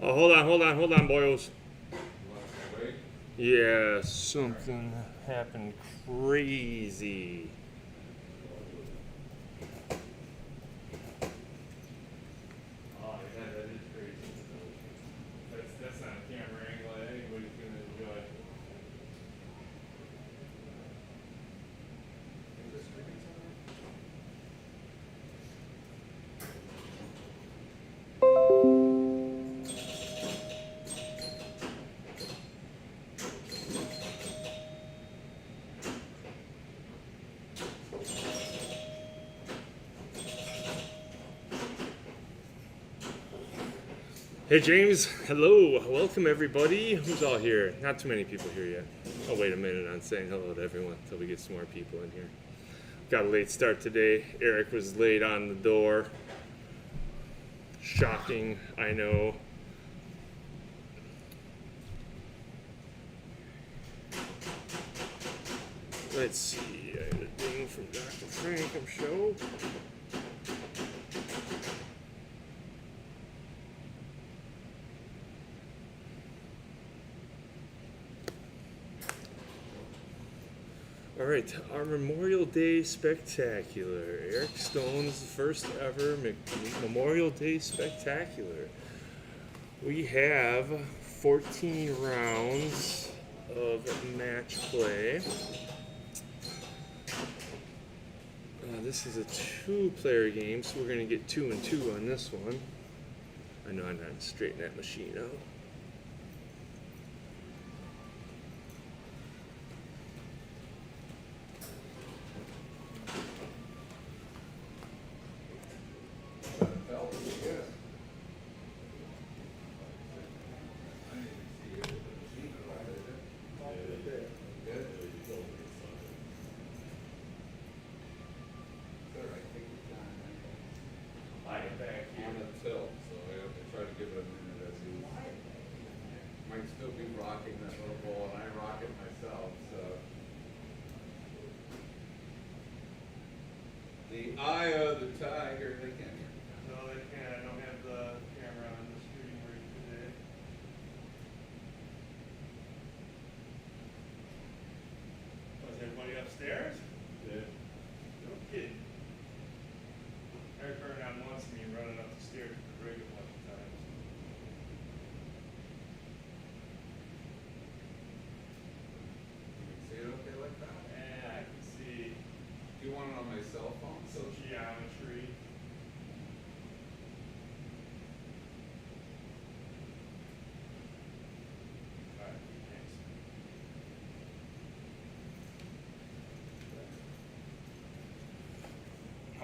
Oh, hold on, boys. Yeah, something happened crazy. Oh, yeah, that is crazy. That's not a camera angle that anybody's gonna enjoy. Hey James, hello, welcome everybody. Who's all here? Not too many people here yet. I'll wait a minute on saying hello to everyone until we get some more people in here. Got a late start today. Eric was late on the door. Shocking, I know. Let's see, I had a ding from Dr. Frank, I'm sure. All right, our Memorial Day Spectacular. Eric Stone's first ever Memorial Day Spectacular. We have 14 rounds of match play. This is a two-player game, so we're going to get 2 and 2 on this one. I know I'm not straighten that machine out. The eye of the tiger, they can't hear. No, they can't. I don't have the camera on the screen right today. Was everybody upstairs? Yeah. No kidding. Eric turned on once me running up the stairs to the rig a bunch of times. You can see it okay like that? Yeah, I can see Do you want it on my cell phone? geometry. Alright, thanks.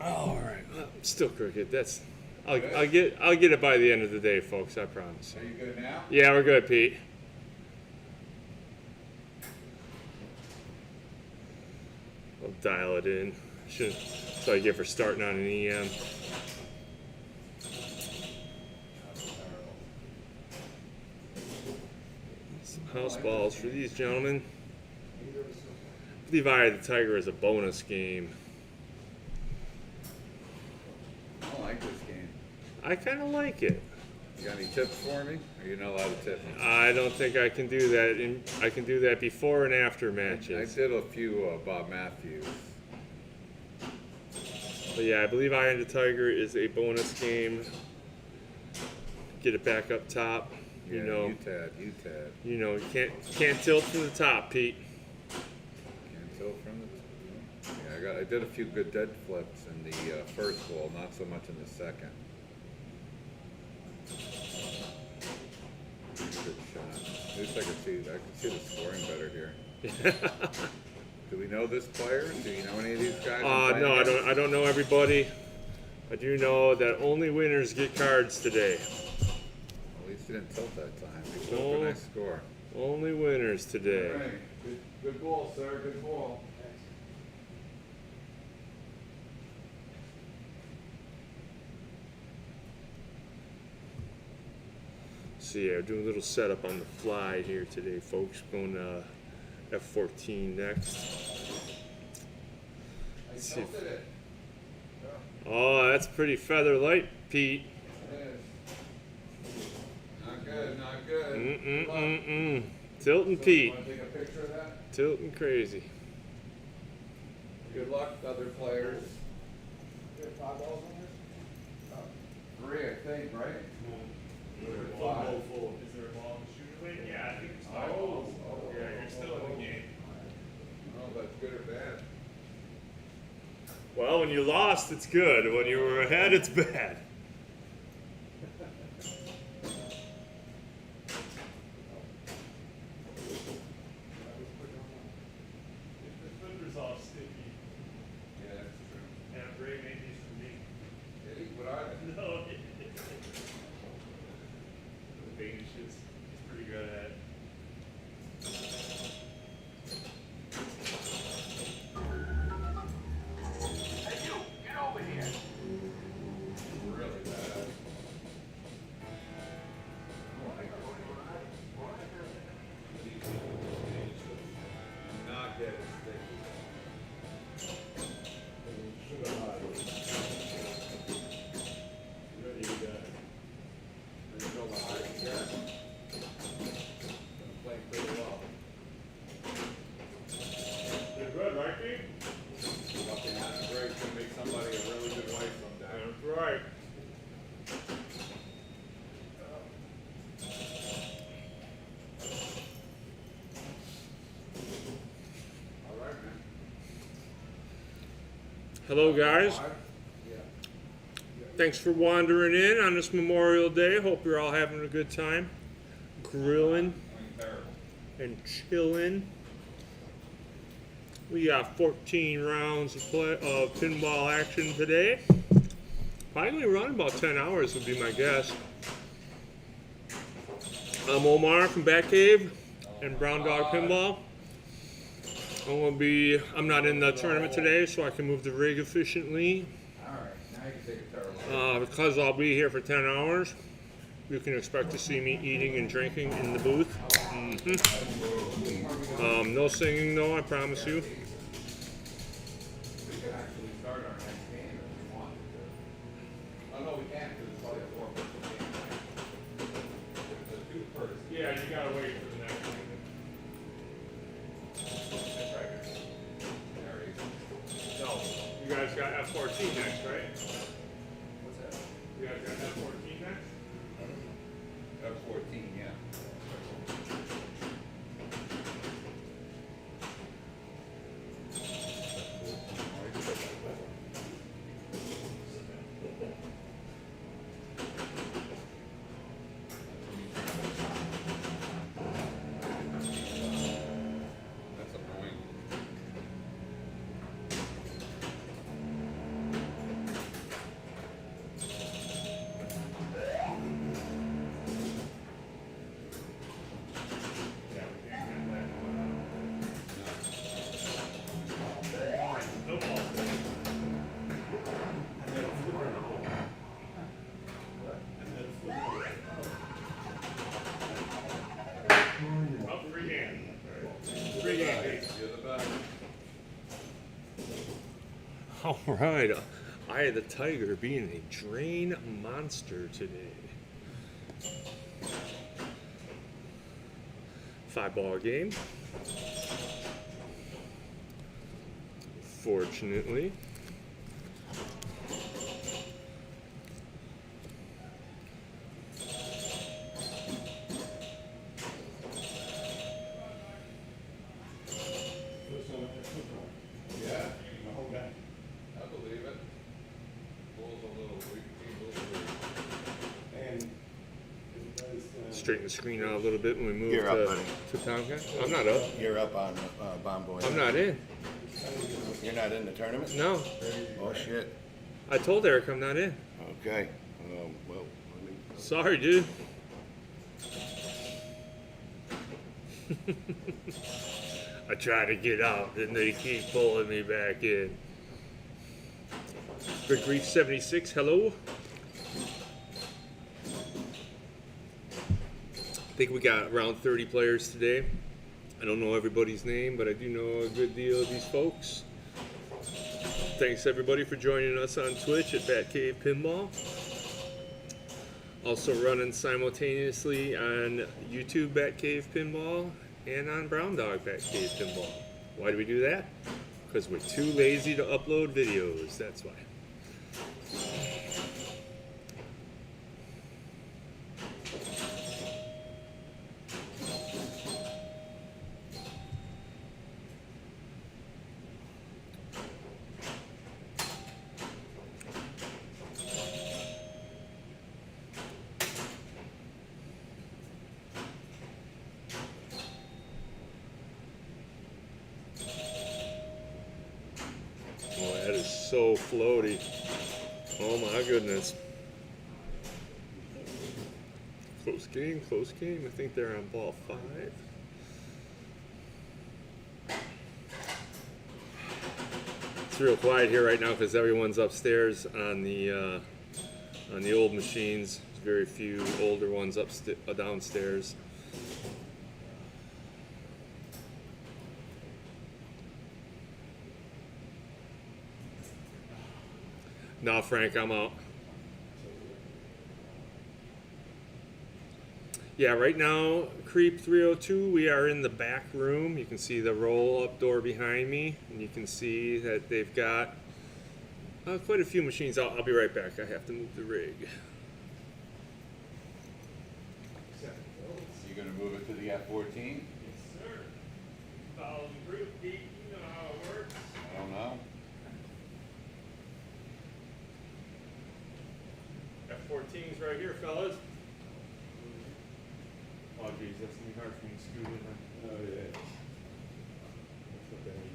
All right, well, still crooked. That's I'll get it by the end of the day, folks. I promise. Are you good now? Yeah, we're good, Pete. I'll dial it in. That's what I get for starting on an EM. Some house balls for these gentlemen. I believe Eye of the Tiger is a bonus game. I don't like this game. I kind of like it. You got any tips for me? Or you're not allowed to tip me? I don't think I can do that. I can do that before and after I matches. did a few Bob Matthews. But yeah, I believe Eye of the Tiger is a bonus game. Get it back up top. You Yeah, know, UTAD. you know, you can't tilt from the top, Pete. Can't tell from the. Yeah, I did a few good dead flips in the first ball, not so much in the second. Good shot. At least I can see the scoring better here. Do we know this player? Do you know any of these guys? No, I don't know everybody. I do know that only winners get cards today. At least you didn't tilt that time. You put up a nice score. Only winners today. All right. Good ball, sir. Good ball. So yeah, we're doing a little setup on the fly here today, folks. Going F14 next. Let's see if- Oh, that's pretty feather light, Pete. Not good. good, not good. Good luck. Tilting So, Pete. Want to take a picture of that? Tilting crazy. Good luck, other players. You have 5 balls on this? 3, I think, right? Is Or there a 5. ball to shoot away? Yeah, I think it's 5 balls. Yeah, you're still in the game. Oh, that's good or bad. Well, when you lost, it's good. When you were ahead, it's bad. The filter's all sticky. Yeah, that's true. And Ray made these for me. Did he? What are they? No. The Danish is pretty good at it. Really bad. Not get as sticky. Ready to go. Ready to go behind here. Playing pretty well. They're good, right, Pete? Fucking that break can make somebody a really good wife sometime. That's right. All right, man. Hello, guys. Yeah. Thanks for wandering in on this Memorial Day. Hope you're all having a good time, grilling Terrible. and chilling. We got 14 rounds of pinball action today. Probably gonna run about 10 hours would be my guess. I'm Omar from Batcave and Brown Dog Pinball. I'm not in the tournament today, so I can move the rig efficiently. All right, now you can take a terrible. Because I'll be here for 10 hours, you can expect to see me eating and drinking in the booth. No singing though, I promise you. We can actually start our next game if we wanted to. Oh, no, we can't because it's probably a 4-person game. It's a 2-person. Yeah, you gotta wait for the next one. That's right. There you go. No, you guys got F14 next, right? What's that? You guys got F14 next? F14, yeah. That's annoying. Yeah, we can't get that. No ball. Oh, free game. Free game, Pete. You're the best. All right, Eye of the Tiger being a drain monster today. 5-ball game. Fortunately. Yeah, I believe it. Bull's a little weak, Straighten the screen out a little bit when we move You're up, buddy. to Tomcat. I'm not up. You're up on Bomb Boy. I'm not in. You're not in the tournament? No. Oh, shit. I told Eric I'm not in. Okay. Well, let me... Sorry, dude. I try to get out, and they keep pulling me back in. Big Grief 76, hello. I think we got around 30 players today. I don't know everybody's name, but I do know a good deal of these folks. Thanks everybody for joining us on Twitch at Batcave Pinball. Also running simultaneously on YouTube Batcave Pinball and on Brown Dog Batcave Pinball. Why do we do that? Because we're too lazy to upload videos, that's why. Oh, that is so floaty. Oh my goodness. Close game, close game. I think they're on ball 5. It's real quiet here right now because everyone's upstairs on the old machines. There's very few older ones downstairs. No, Frank, I'm out. Yeah, right now, Creep 302, we are in the back room. You can see the roll-up door behind me, and you can see that they've got quite a few machines. I'll be right back. I have to move the rig. You gonna move it to the F-14? Yes, sir. Follow the group, Pete. You know how it works. I don't know. F-14's right here, fellas. Oh, geez, that's gonna be hard for me to scoot in. Oh, yeah. That's what that is.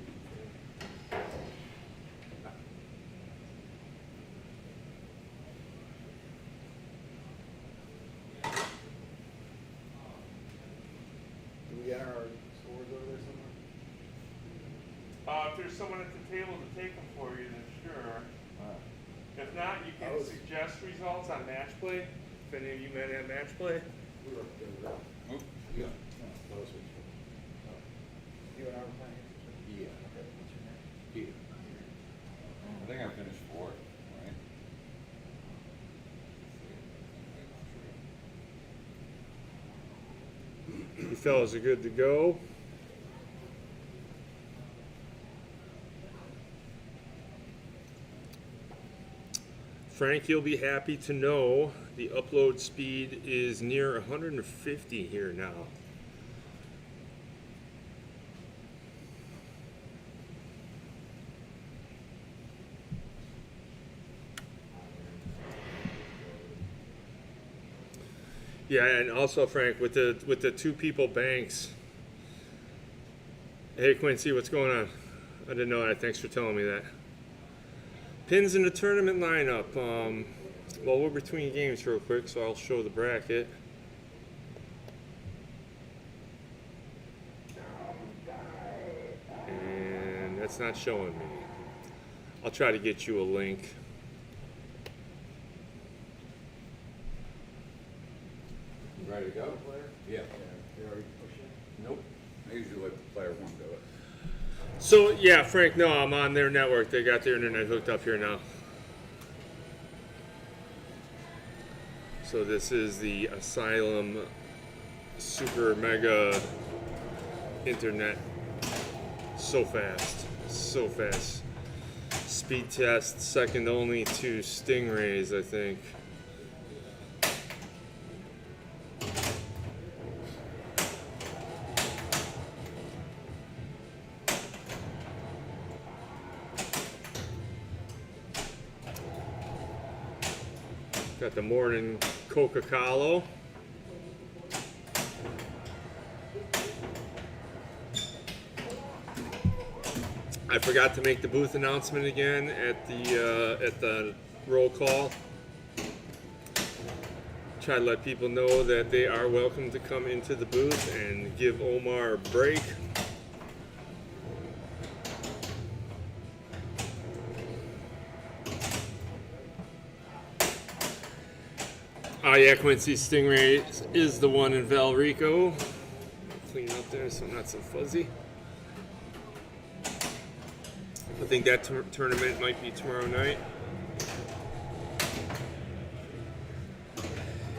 Do we enter our scores over there somewhere? If there's someone at the table to take them for you, then sure. Alright. If not, you can suggest results on match play. If any of you men have match play. We were up there. Oop, yeah. You and I were playing. Yeah. Okay, what's your name? Peter. I think I finished 4th, right? You fellas are good to go. Frank, you'll be happy to know the upload speed is near 150 here now. Yeah, and also Frank, with the 2 people banks. Hey Quincy, what's going on? I didn't know that. Thanks for telling me that. Pins in the tournament lineup. Well, we're between games real quick, so I'll show the bracket. And that's not showing me. I'll try to get you a link. You ready to go? Yeah. They already pushed it? Nope. I usually let the player 1 do it. So, yeah, Frank, no, I'm on their network. They got their internet hooked up here now. So this is the Asylum super mega internet. So fast. So fast. Speed test second only to Stingrays, I think. Got the morning Coca-Cola. I forgot to make the booth announcement again at the roll call. Try to let people know that they are welcome to come into the booth and give Omar a break. Oh yeah, Quincy, Stingray is the one in Valrico. Clean up there so not so fuzzy. I think that tournament might be tomorrow night.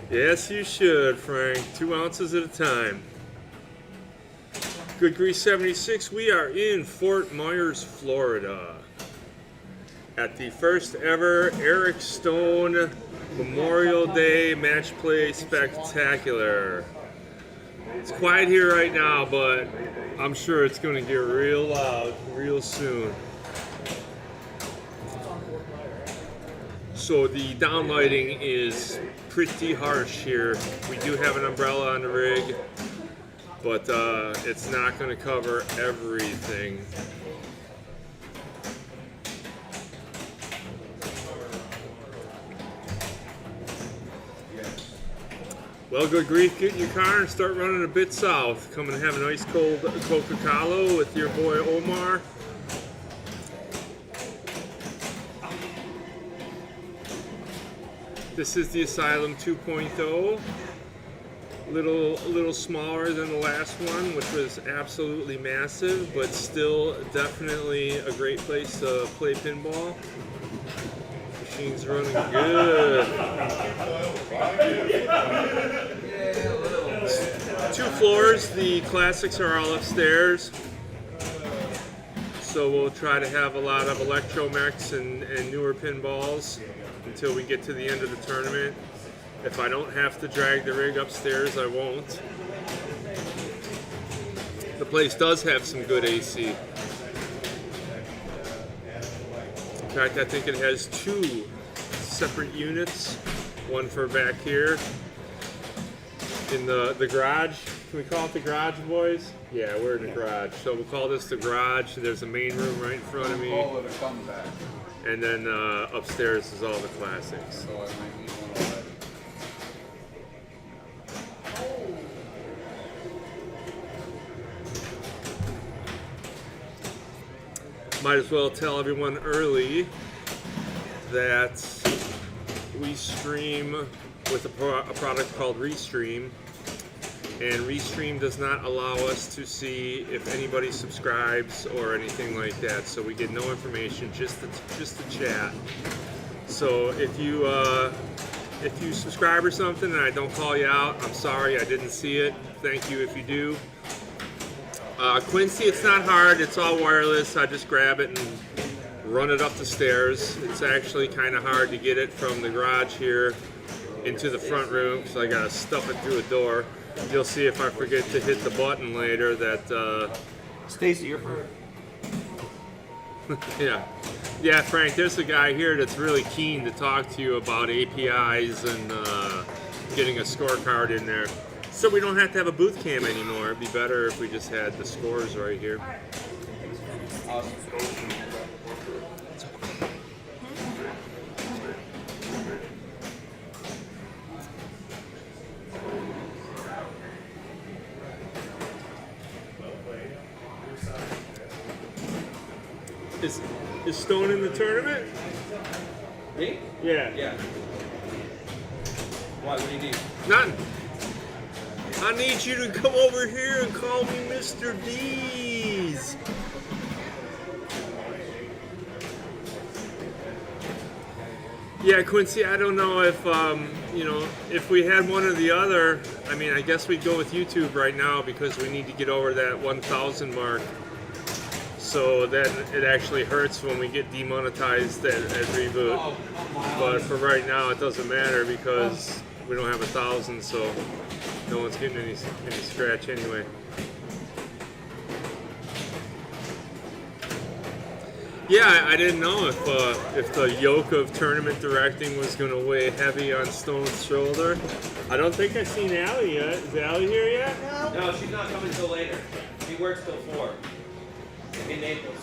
Yes, you should, Frank. 2 ounces at a time. Good Grease 76, we are in Fort Myers, Florida, at the first ever Eric Stone Memorial Day Match Play Spectacular. It's quiet here right now, but I'm sure it's going to get real loud real soon. So the downlighting is pretty harsh here. We do have an umbrella on the rig, but it's not going to cover everything. Well, good grief, get in your car and start running a bit south. Come and have an ice cold Coca-Cola with your boy Omar. This is the Asylum 2.0. A little smaller than the last one, which was absolutely massive, but still definitely a great place to play pinball. Machine's running good. 2 floors, the classics are all upstairs. So we'll try to have a lot of electromechs and newer pinballs until we get to the end of the tournament. If I don't have to drag the rig upstairs, I won't. The place does have some good AC. In fact, I think it has 2 separate units. One for back here in the garage. Can we call it the garage, boys? Yeah, we're in the garage. So we'll call this the garage. There's a main room right in front of me. Call it a comeback. And then upstairs is all the classics. So I might need one already. Might as well tell everyone early that we stream with a product called Restream, and Restream does not allow us to see if anybody subscribes or anything like that. So we get no information, just the chat. So if you subscribe or something and I don't call you out, I'm sorry, I didn't see it. Thank you if you do. Quincy, it's not hard. It's all wireless. I just grab it and run it up the stairs. It's actually kind of hard to get it from the garage here into the front room because I gotta stuff it through a door. You'll see if I forget to hit the button later that. Stacy, you're first. Yeah, Frank. There's a guy here that's really keen to talk to you about APIs and getting a scorecard in there. So we don't have to have a booth cam anymore. It'd be better if we just had the scores right here. Is Stone in the tournament? Me? Yeah. Yeah. What do you need? Nothing. I need you to come over here and call me Mr. D's. Yeah, Quincy, I don't know if, if we had one or the other. I mean, I guess we'd go with YouTube right now because we need to get over that 1,000 mark. So then it actually hurts when we get demonetized at reboot. But for right now, it doesn't matter because we don't have 1,000, so no one's getting any scratch anyway. Yeah, I didn't know if the yoke of tournament directing was going to weigh heavy on Stone's shoulder. I don't think I've seen Allie yet. Is Allie here yet? No, she's not coming till later. She works till 4 in Naples.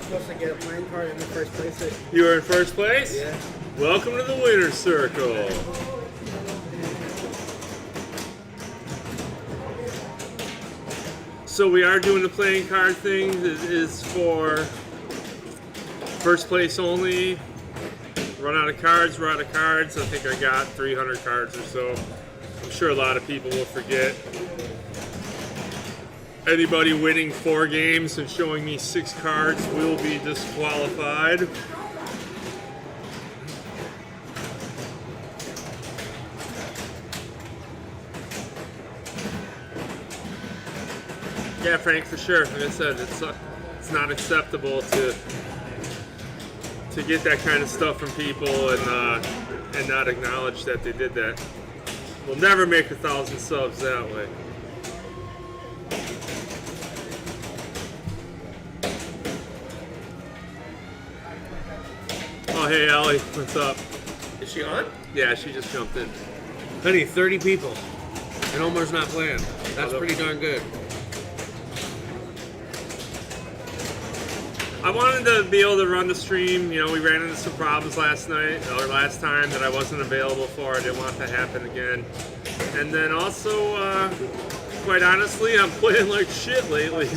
Supposed to get a playing card in the first place. You were in first place? Yeah. Welcome to the winner's circle. So we are doing the playing card thing. It is for first place only. Run out of cards, we're out of cards. I think I got 300 cards or so. I'm sure a lot of people will forget. Anybody winning 4 games and showing me 6 cards will be disqualified. Yeah, Frank, for sure. Like I said, it's not acceptable to get that kind of stuff from people and not acknowledge that they did that. We'll never make 1,000 subs that way. Oh, hey, Allie, what's up? Is she on? Yeah, she just jumped in. Honey, 30 people. And Omar's not playing. That's pretty darn good. I wanted to be able to run the stream. You know, we ran into some problems last time that I wasn't available for. I didn't want that to happen again. And then also, quite honestly, I'm playing like shit lately.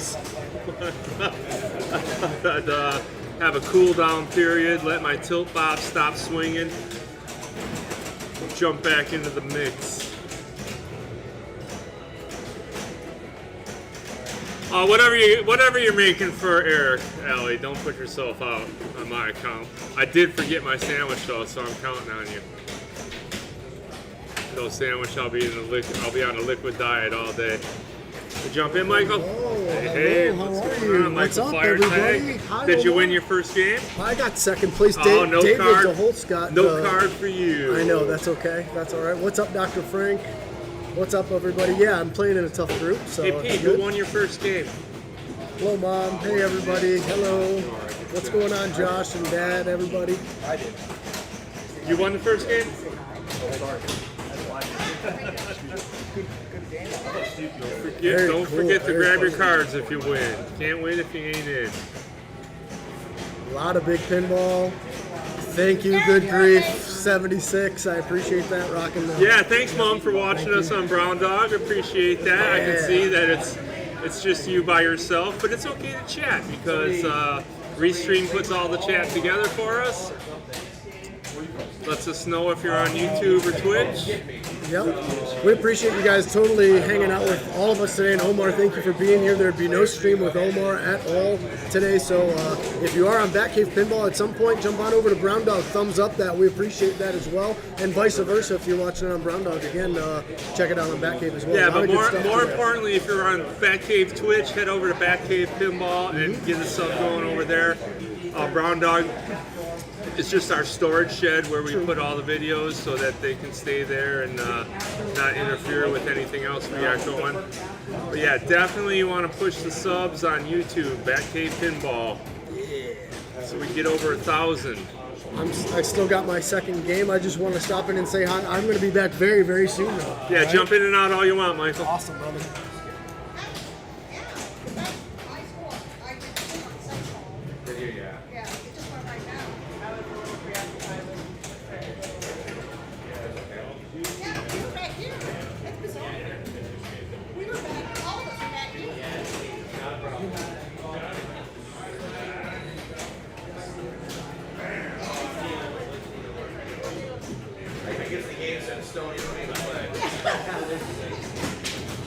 I'd have a cool down period, let my tilt bob stop swinging, jump back into the mix. Whatever you're making for Eric, Allie, don't put yourself out on my account. I did forget my sandwich though, so I'm counting on you. No sandwich, I'll be on a liquid diet all day. You jump in, Michael? Hey, what's how are going you? on, What's Michael? up, Fire everybody? tag? Hi, Did you Omar. win your first game? I got second place. Oh, no David card. DeHoltz got No card for you. I know, that's okay. That's all right. What's up, Dr. Frank? What's up, everybody? Yeah, I'm playing in a tough group. So Hey, Pete, who won your first game? Hello, Mom. Hey, everybody. Hello. What's going on, Josh and Dad, everybody? I did. You won the first game? Oh, sorry. Good game. Don't cool, forget to very grab your cool. cards if you win. Can't win if you ain't in. A lot of big pinball. Thank you, good grief. 76. I appreciate that. Rocking the. Yeah, thanks, Mom, for watching us on Brown Dog. Appreciate that. I can see that it's just you by yourself, but it's okay to chat because Restream puts all the chat together for us. Lets us know if you're on YouTube or Twitch. Yep. We appreciate you guys totally hanging out with all of us today. And Omar, thank you for being here. There'd be no stream with Omar at all today. So if you are on Batcave Pinball at some point, jump on over to Brown Dog. Thumbs up that. We appreciate that as well. And vice versa, if you're watching it on Brown Dog, again, check it out on Batcave as well. Yeah, A lot but of good stuff more today. importantly, if you're on Batcave Twitch, head over to Batcave Pinball and get the sub going over there. Brown Dog is just our storage shed where we put all the videos so that they can stay there and not interfere with anything else we got going. But yeah, definitely you want to push the subs on YouTube, Batcave Pinball. Yeah. So we get over 1,000. I still got my second game. I just want to stop in and say hi. I'm going to be back very, very soon, though. Yeah, All right? jump in and out all you want, Michael. Awesome, brother.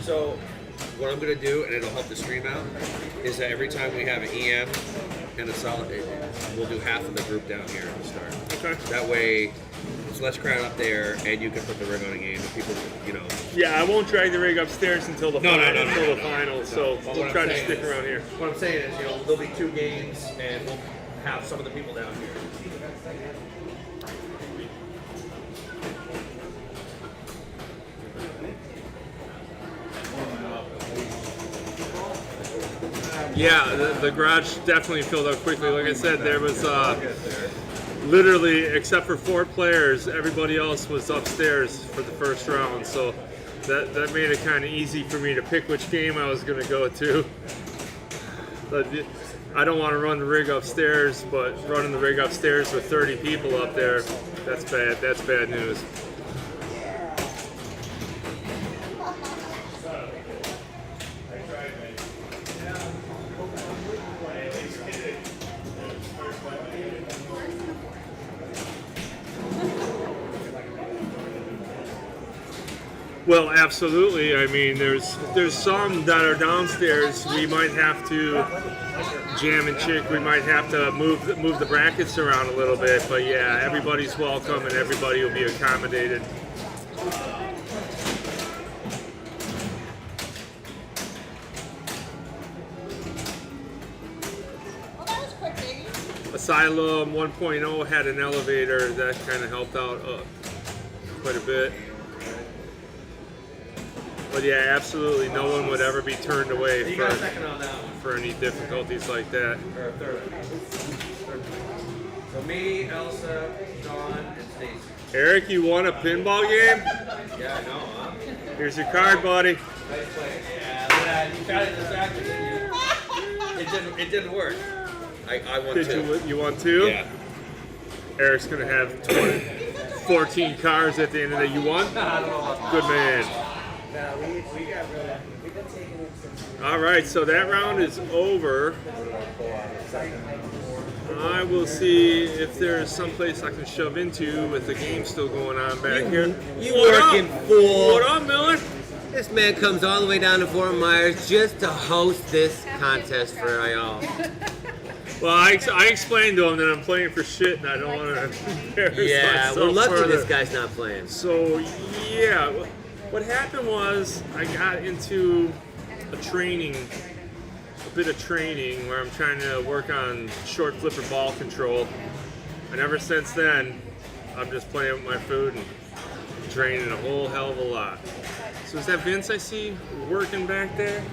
So, what I'm going to do, and it'll help the stream out, is that every time we have an EM and a solid, we'll do half of the group down here to start. Okay. That way, it's less crowd up there, and you can put the rig on a game, and people, you know. Yeah, I won't drag the rig upstairs until the No. final, so But we'll what try I'm to saying stick is- around here. What I'm saying is, you know, there'll be 2 games, and we'll have some of the people down here. Yeah, the garage definitely filled up quickly. Like I said, there was literally, except for 4 players, everybody else was upstairs for the first round. So that made it kind of easy for me to pick which game I was going to go to. But I don't want to run the rig upstairs, but running the rig upstairs with 30 people up there, that's bad. That's bad news. Well, absolutely. I mean, there's some that are downstairs. We might have to jam and chick. We might have to move the brackets around a little bit. But yeah, everybody's welcome and everybody will be accommodated. Well, that was quick, baby. Asylum 1.0 had an elevator that kind of helped out quite a bit. But yeah, absolutely, no one would ever be turned away You got a second on that one. for any difficulties like that. Or a third. So me, Elsa, Sean, and Stacy. Eric, you won a pinball game? Yeah, I know, huh? Here's your card, buddy. Nice play. Yeah, look at that. You tried it distraction, didn't you? It didn't work. I won Did too. you won two? Yeah. Eric's gonna have 14 cards at the end of the day. You won? Good man. All right, so that round is over. I will see if there's some place I can shove into with the game still going on back here. You What up? working fool. What up, Miller? This man comes all the way down to Fort Myers just to host this contest for y'all. Well, I explained to him that I'm playing for shit and I don't want to embarrass Yeah, myself we're lucky further. this guy's not playing. So, yeah, what happened was I got into a bit of training where I'm trying to work on short flipper ball control. And ever since then, I'm just playing with my food and draining a whole hell of a lot. So is that Vince I see working back there?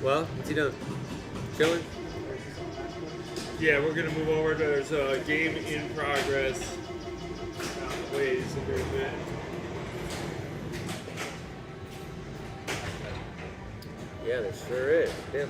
Well, what's he doing? Chilling? Yeah, we're gonna move over. There's a game in progress. Ways a little bit. Yeah, there sure is. Damn.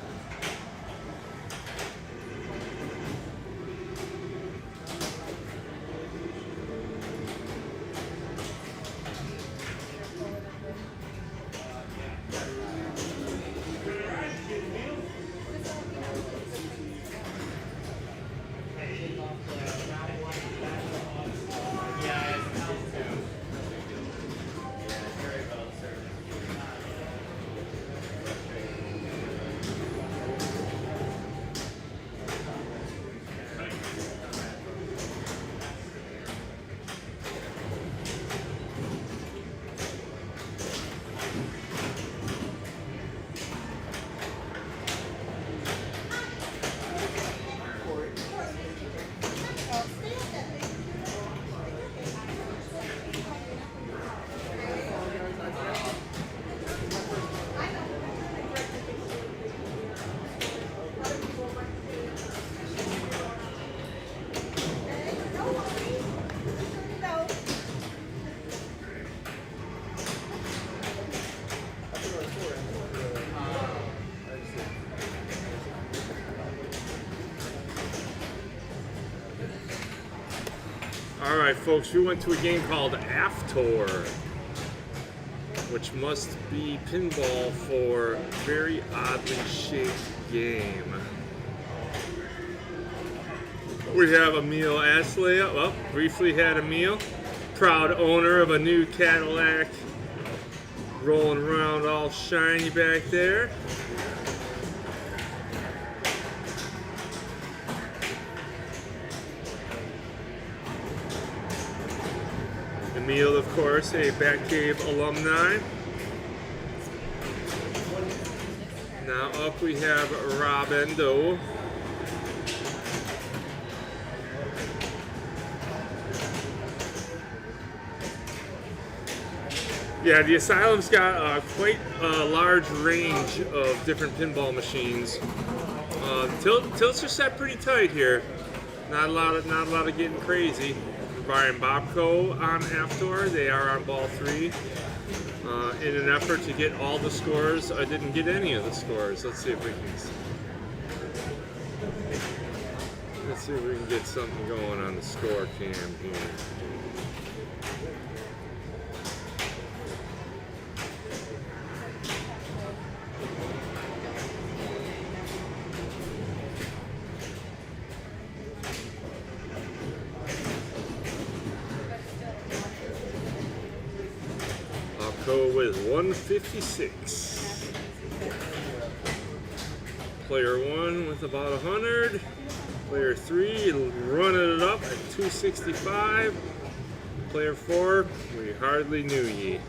All right, folks, we went to a game called Aftor, which must be pinball for a very oddly shaped game. We have Emil Ashley. Well, briefly had Emil, proud owner of a new Cadillac, rolling around all shiny back there. Emil, of course, a Batcave alumni. Now up we have Rob Endo. Yeah, the Asylum's got quite a large range of different pinball machines. Tilts are set pretty tight here. Not a lot of getting crazy. Brian Bobko on Aftor. They are on ball 3. In an effort to get all the scores, I didn't get any of the scores. Let's see if we can get something going on the score cam here. Go with 156. Player 1 with about 100. Player 3 running it up at 265. Player 4, we hardly knew ye.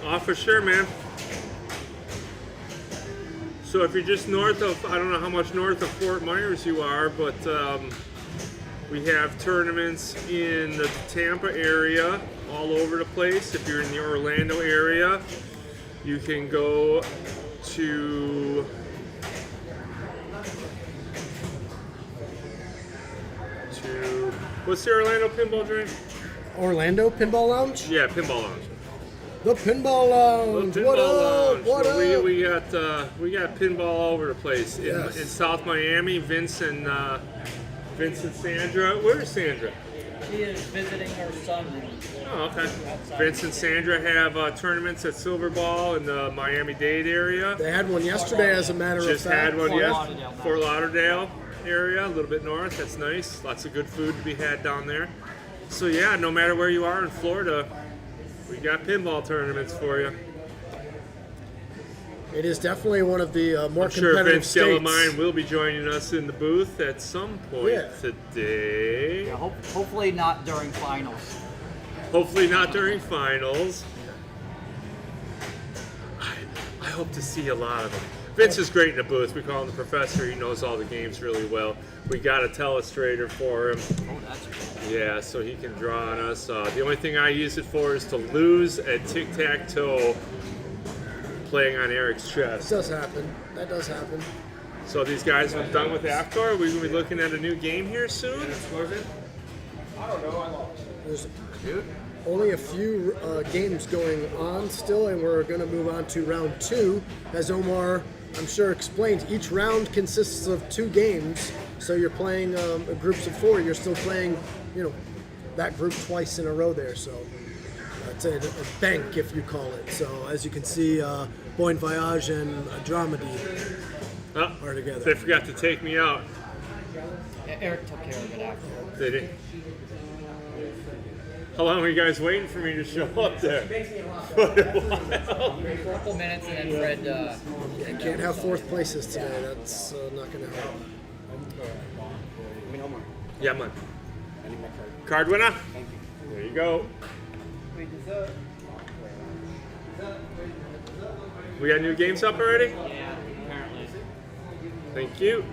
Oh, for sure, man. So if you're just north of, I don't know how much north of Fort Myers you are, but we have tournaments in the Tampa area, all over the place. If you're in the Orlando area, you can go to what's the Orlando Pinball Joint? Orlando Pinball Lounge? Yeah, Pinball Lounge. The Pinball Lounge. Pinball What up? Lounge. What So up? we got pinball all over the place in, Yes. in South Miami. Vince and Sandra. Where's Sandra? She is visiting her son. Oh, okay. Vince and Sandra have tournaments at Silver Ball in the Miami-Dade area. They had one yesterday, as a matter of Just fact. had one, Fort yes. Lauderdale. Fort Lauderdale area, a little bit north. That's nice. Lots of good food to be had down there. So yeah, no matter where you are in Florida, we got pinball tournaments for you. It is definitely one of the more I'm sure competitive Vince states. Delamine will be joining us in the booth at some point Yeah. today. Yeah, hopefully not during finals. Hopefully not during finals. I hope to see a lot of them. Vince is great in the booth. We call him the professor. He knows all the games really well. We got a telestrator for him. Oh, that's good. Yeah, so he can draw on us. The only thing I use it for is to lose at tic-tac-toe playing on Eric's That chest. does happen. That does happen. So these guys are done with Aftor. We're going to be looking at a new game here soon. I don't know, I lost. There's only a few games going on still, and we're going to move on to round 2. As Omar, I'm sure, explained, each round consists of 2 games. So you're playing groups of 4. You're still playing, that group twice in a row there. So it's a bank, if you call it. So as you can see, Bon Voyage and Dramedy Oh, are together. they forgot to take me out. Eric took care of it after. Did he? How long were you guys waiting for me to show up there? For a couple minutes and then Fred. You can't have 4th places today. That's not going to happen. Yeah, man. Card winner? There you go. We got new games up already? Yeah, apparently. Thank you.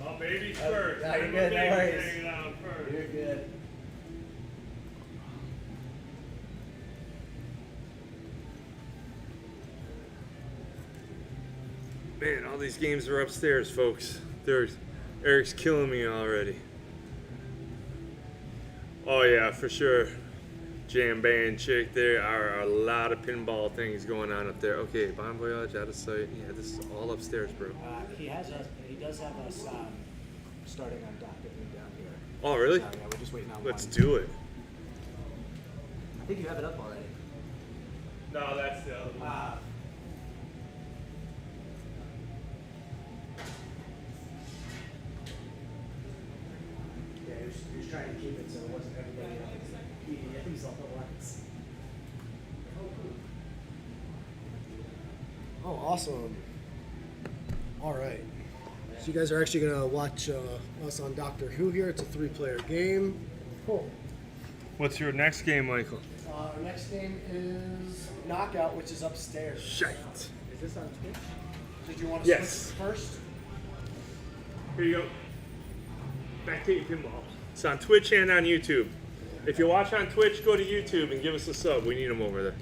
Oh, baby's first. no, you're Baby good, no worries. hanging out first. You're good. Man, all these games are upstairs, folks. Eric's killing me already. Oh yeah, for sure. Jam band chick, there are a lot of pinball things going on up there. Okay, Bon Voyage out of sight. Yeah, this is all upstairs, bro. He does have us starting on Doctor Who down here. Oh really? So, yeah, we're just waiting on Let's one. do it. I think you have it up already. No, that's the other one. Yeah, he was trying to keep it so it wasn't everybody eating it all at once. Oh, awesome. All right. So you guys are actually going to watch us on Doctor Who here. It's a 3-player game. Cool. What's your next game, Michael? Our next game is Knockout, which is upstairs. Shite. Is this on Twitch? Did you want to Yes. switch first? Here you go. Batcave Pinball. It's on Twitch and on YouTube. If you watch on Twitch, go to YouTube and give us a sub. We need them over there.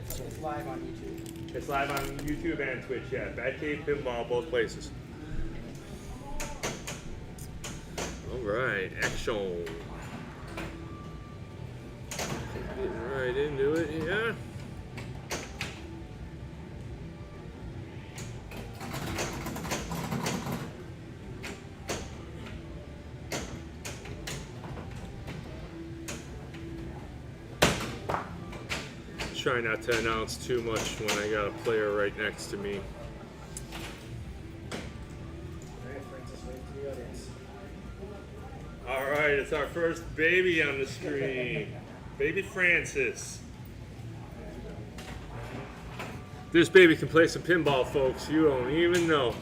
So it's live on YouTube. It's live on YouTube and Twitch, yeah. Batcave Pinball, both places. All right, action. Getting right into it, yeah. Try not to announce too much when I got a player right next to me. All right, it's our first baby on the screen. Baby Francis. This baby can play some pinball, folks. You don't even know.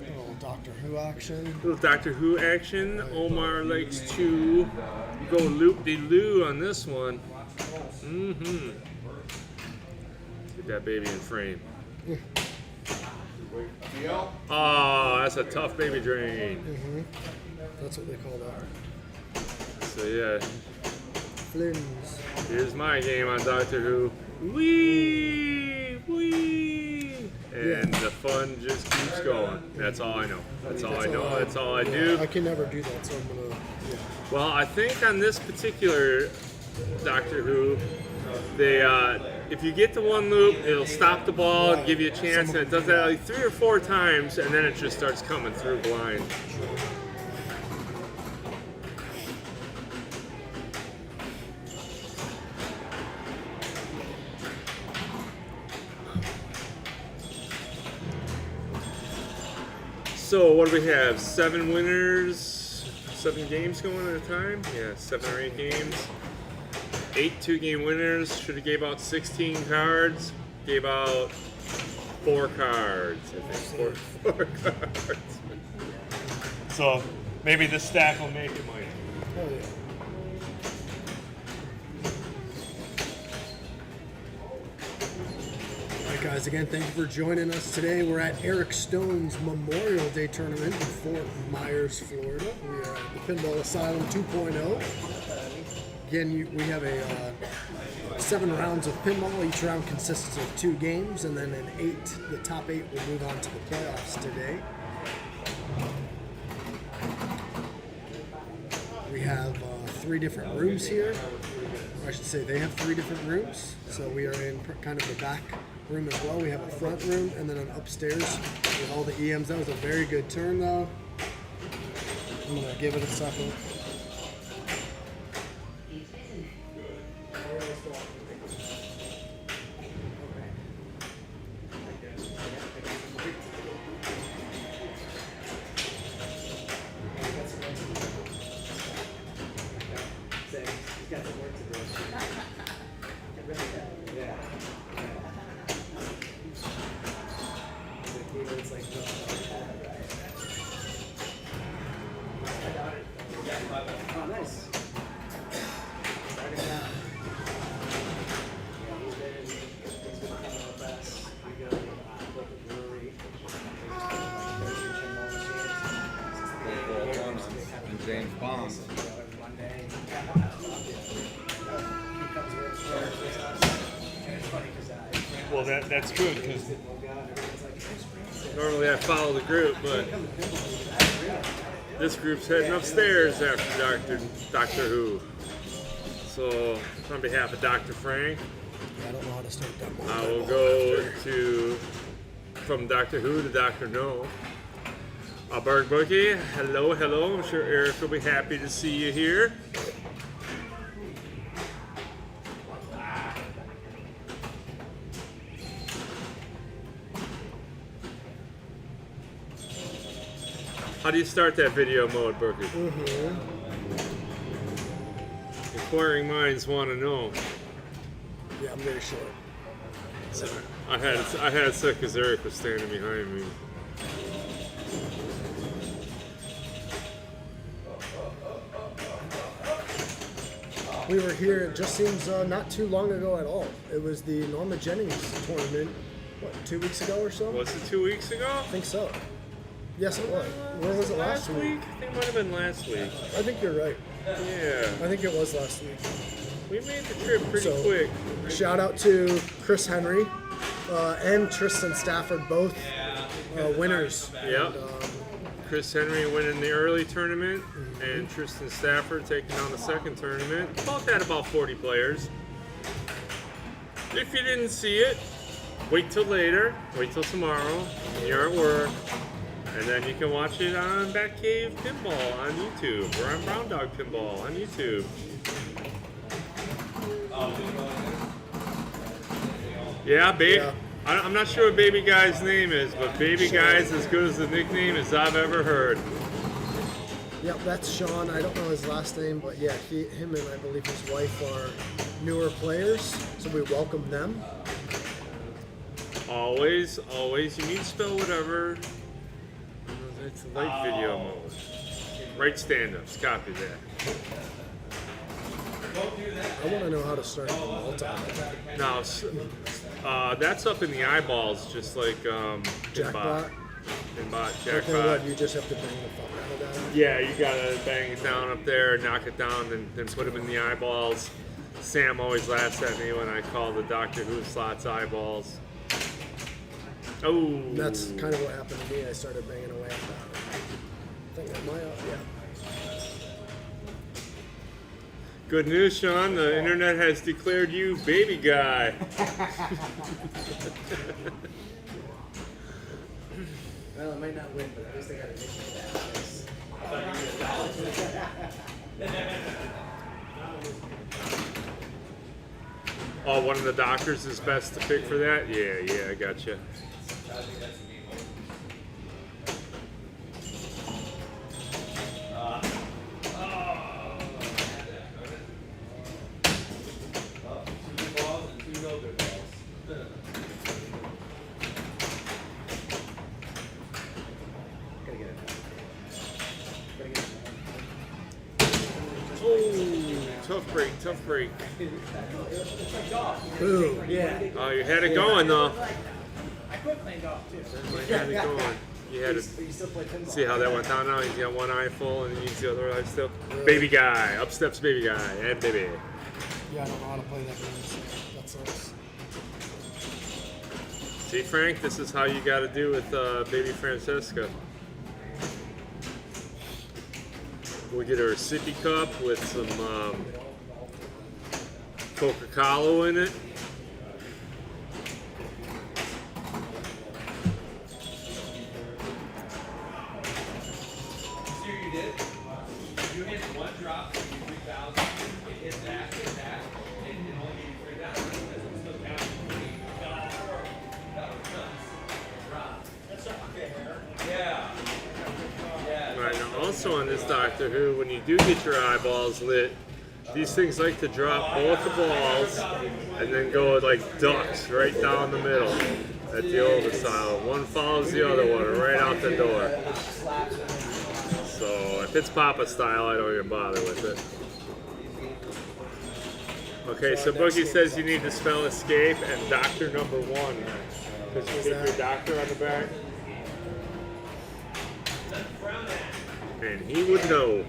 Little Doctor Who action. Little Doctor Who action. Omar likes to go loop-de-loo on this one. Mm-hmm. Get that baby in frame. Oh, that's a tough baby drain. Mm-hmm. That's what they call that. So yeah, Flins. here's my game on Doctor Who. Wee! Wee! And the fun just keeps going. That's all I know. That's all I know. That's all I do. I can never do that, so I'm gonna. Yeah. Well, I think on this particular Doctor Who, they if you get to one loop, it'll stop the ball and give you a chance, and it does that like 3 or 4 times, and then it just starts coming through blind. So what do we have? 7 winners, 7 games going at a time? Yeah, 7 or 8 games. 8 2-game winners. Should have gave out 16 cards. Gave out 4 cards. I think 4 cards. So maybe this stack will make it, Mike. Oh yeah. Alright guys, again, thank you for joining us today. We're at Eric Stone's Memorial Day Tournament in Fort Myers, Florida. We are at the Pinball Asylum 2.0. Again, we have a 7 rounds of pinball. Each round consists of 2 games, and then the top 8 will move on to the playoffs today. We have 3 different rooms here. Or I should say they have 3 different rooms. So we are in kind of the back room as well. We have a front room and then an upstairs with all the EMs. That was a very good turn though. I'm going to give it a second. Well, that's good because normally I follow the group, but this group's heading upstairs after Doctor Who. So, on behalf of Dr. Frank, I don't know how to start that one. I will go from Doctor Who to Dr. No. Berg Boogie, hello. I'm sure Eric will be happy to see you here. How do you start that video mode, Boogie? Inquiring minds want to know. Yeah, I'm very short. Sorry. I had it set because Eric was standing behind me. We were here, it just seems not too long ago at all. It was the Norma Jennings tournament, what, 2 weeks ago or so? Was it 2 weeks ago? I think so. Yes, it was. Where was it last week? I think it might have been last week. I think you're right. Yeah. I think it was last week. We made the trip pretty quick. Shout out to Chris Henry and Tristan Stafford, both winners. Yep. Chris Henry winning the early tournament, and Tristan Stafford taking on the second tournament. Both had about 40 players. If you didn't see it, wait till later. Wait till tomorrow when you're at work. And then you can watch it on Batcave Pinball on YouTube, or on Brown Dog Pinball on YouTube. Yeah, babe. Yeah. I'm not sure what Baby Guy's name is, but Baby Guy's as good as a nickname as I've ever heard. Yep, that's Sean. I don't know his last name, but yeah, him and I believe his wife are newer players, so we welcome them. Always, you need to spell whatever. It's a light video mode. Right stand-ups, copy that. I want to know how to start multi. Now, that's up in the eyeballs, just like Jackpot. Pinball, Okay, jackpot. what, you just have to bang the fuck out of that? Yeah, you gotta bang it down up there, knock it down, then put them in the eyeballs. Sam always laughs at me when I call the Doctor Who slots eyeballs. Oh, That's kind of what happened to me. I started banging away at that. I think that might, yeah. good news, Sean. The internet has declared you Baby Guy. Well, I might not win, but at least I got a mission Oh, one of the doctors is best to pick for that? Yeah, I gotcha. Tough break. Ooh, Yeah. Oh, you had it going though. I quit playing golf too. You had it going. You had to see how that went down now. He's got one eye full and he needs the other eye still. Baby Guy. Up steps Baby Guy. And Baby. yeah, I don't know how to play that game, so that sucks. See, Frank, this is how you got to do with Baby Francesca. We'll get her a sippy cup with some Coca-Cola in it. See what you did? You hit one drop, you 3,000, you hit that, and it only gave you 3,000 because it was still counting. That was nuts. That's not fair. Yeah. Right, now also on this Doctor Who, when you do get your eyeballs lit, these things like to drop both the balls and then go like ducks right down the middle at the old asylum. One follows the other one right out the door. So if it's Papa style, I don't even bother with it. Okay, so Boogie says you need to spell escape and doctor number one. Because you get your doctor on the back. And he would know.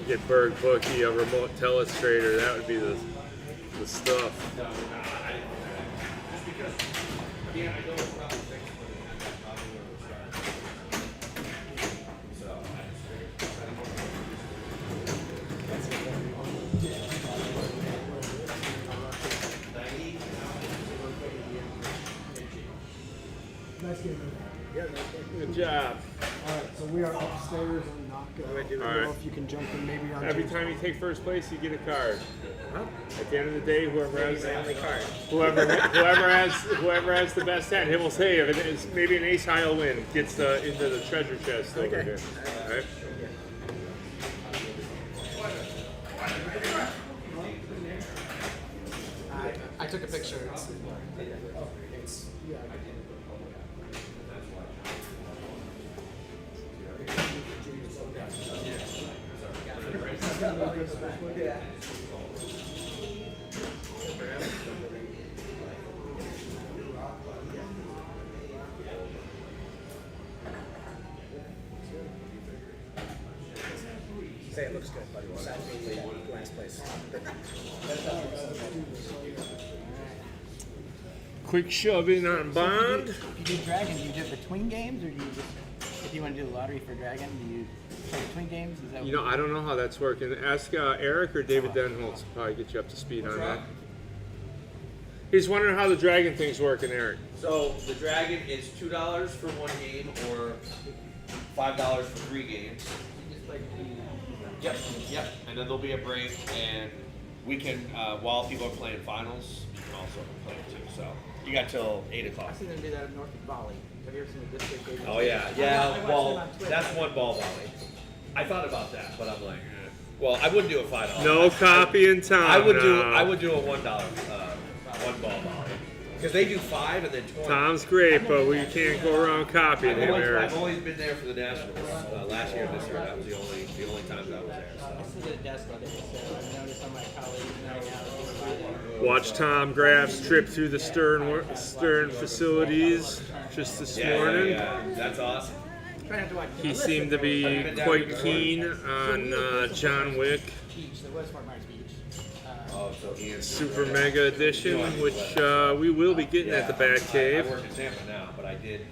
get Berg Bookie, a remote telestrator. That would be the stuff. Just because, again, I know it's probably fixed, but that's probably where we'll start. So, I just Nice game. Good job. All right, so we are upstairs and not going. I don't know if you can jump in maybe on. Every time you take first place, you get a card. At the end of the day, whoever has the best hand, him will say if it is maybe an ace high will win, gets into the treasure chest over here. All right. I took a picture. Say it looks good, buddy. Last place. Quick shove in on Bond. If you do Dragon, do you do it between games, or do you just, if you want to do the lottery for Dragon, do you play between games? Is that You know, I don't know how that's working. Ask Eric or David Denholtz will probably get you up to speed on that. He's wondering how the Dragon thing's working, Eric. So the Dragon is $2 for one game or $5 for 3 games. Yep, yep. And then there'll be a break, and we can, while people are playing finals, you can also play it too. So you got till 8 o'clock. I've seen them do that in North Valley. Have you ever seen the district game? Oh yeah, I yeah. watched Well, them on Twitter. that's one ball volley. I thought about that, but I'm like, well, I wouldn't do a $5. No copy in time. I would do now. a $1 one ball volley because they do 5 and then 20. Tom's great, but we can't go around copying him, Eric. I've always been there for the Nationals. Last year and this year, that was the only times I was there. I sit at a desk all day, so I've noticed on my colleagues now people buy them. Watch Tom Graff's trip through the Stern facilities just this morning. Yeah, that's awesome. Try not to watch. He seemed to be quite keen on John Wick Beach. There was Fort Myers Beach. Oh, so Ian's Super Mega Edition, which we will be getting at the I Batcave. work in Tampa now, but I did. You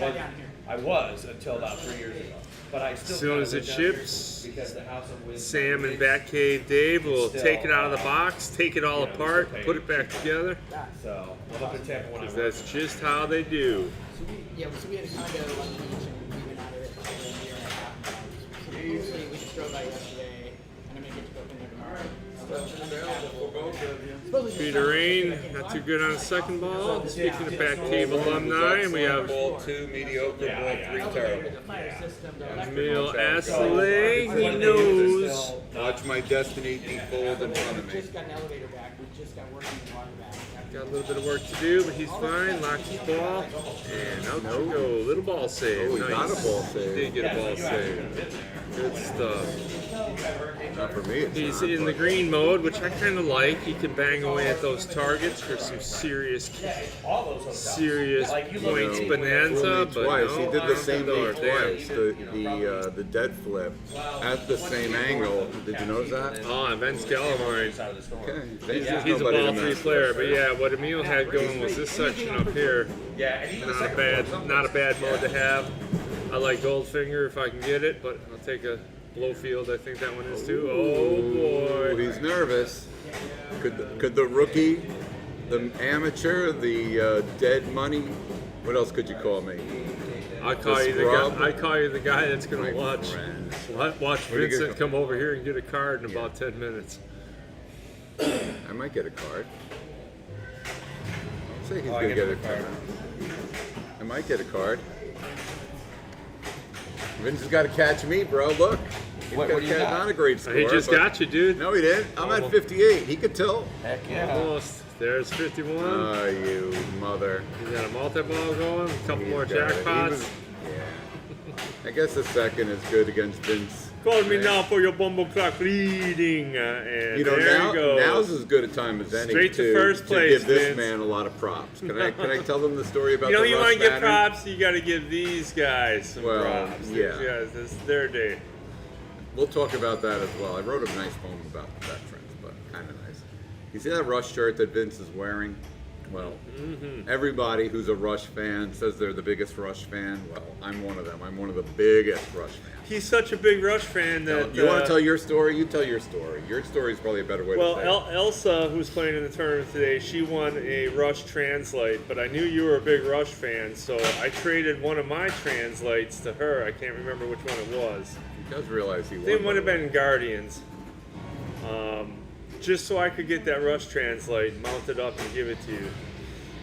got down here. I was until about 3 years ago. But I still As soon as it kinda live down ships, here because the house I'm with. Sam and Batcave Dave will take it out of the box, take it all apart, put it back together. So I'm up in Tampa when I work. That's just how they do. So we had a condo on the beach, and we've been out of it for a year and a half now. So mostly we just drove by yesterday, and I'm gonna get to go up in there tomorrow. Peter Rain, not too good on the second ball. Speaking of Batcave alumni, and we have Ball 2, mediocre, ball 3, terrible. The fire system, the electric. Emil Astley. He knows. Watch my destiny defold in front of We me. just got an elevator back. We just got working in water back. Got a little bit of work to do, but he's fine. Locked his ball, and out you go. Little ball save. Oh, he got a ball He save. did get a ball save. Good stuff. Not for me, it's He's not, in the but- green mode, which I kind of like. He can bang away at those targets for some serious points bonanza. Fooled me But twice. no, He did the same no, move damn. twice. The dead flip at the same angle. Did you notice that? Oh, and Vince Gallimore. Okay. He's There's a nobody ball to 3 mess player, with. but yeah, what Emil had going was this section up here. Yeah, and even the Not a second bad, one, not a bad mode to have. I like Goldfinger if I can get it, but I'll take a Blowfield. I think that one is too. Oh Oh, boy. he's nervous. Could the rookie, the amateur, the dead money? What else could you call me? I call you the scrub? guy. I call you the guy that's gonna watch What do you Vincent get? come over here and get a card in about 10 minutes. I might get a card. I'll say he's I gonna get get a a card. I might get a card. Vince has got to catch me, bro. Look. He's What got do you to catch. got? Not a great score. He just but- got you, dude. No, he didn't. I'm at 58. He could tilt. Heck yeah. Almost. There's 51. Oh, you mother. He's got a multi-ball going. A couple He's more got it. He jackpots. was- Yeah. I guess the second is good against Vince. Call me Right? now for your bumbleclock leading. And You know, there now, he goes. now's as good a time as any Straight to first place, give this Vince. man a lot of props. Can I tell them the story about You know, the you Russ want to get Banner? props, you got to give these guys some Well, props. yeah. These guys, this is their day. we'll talk about that as well. I wrote a nice poem about the veterans, but kind of nice. You see that Rush shirt that Vince is wearing? Well, everybody who's a Rush fan says they're the biggest Rush fan. Well, I'm one of them. I'm one of the biggest Rush fans. He's such a big Rush fan that. You want to tell your story? You tell your story. Your story is probably a better way to say it. Elsa, who's playing in the tournament today, she won a Rush Translite, but I knew you were a big Rush fan, so I traded one of my Translites to her. I can't remember which one it was. He does realize he won. They might have been Guardians. Just so I could get that Rush Translite, mount it up, and give it to you.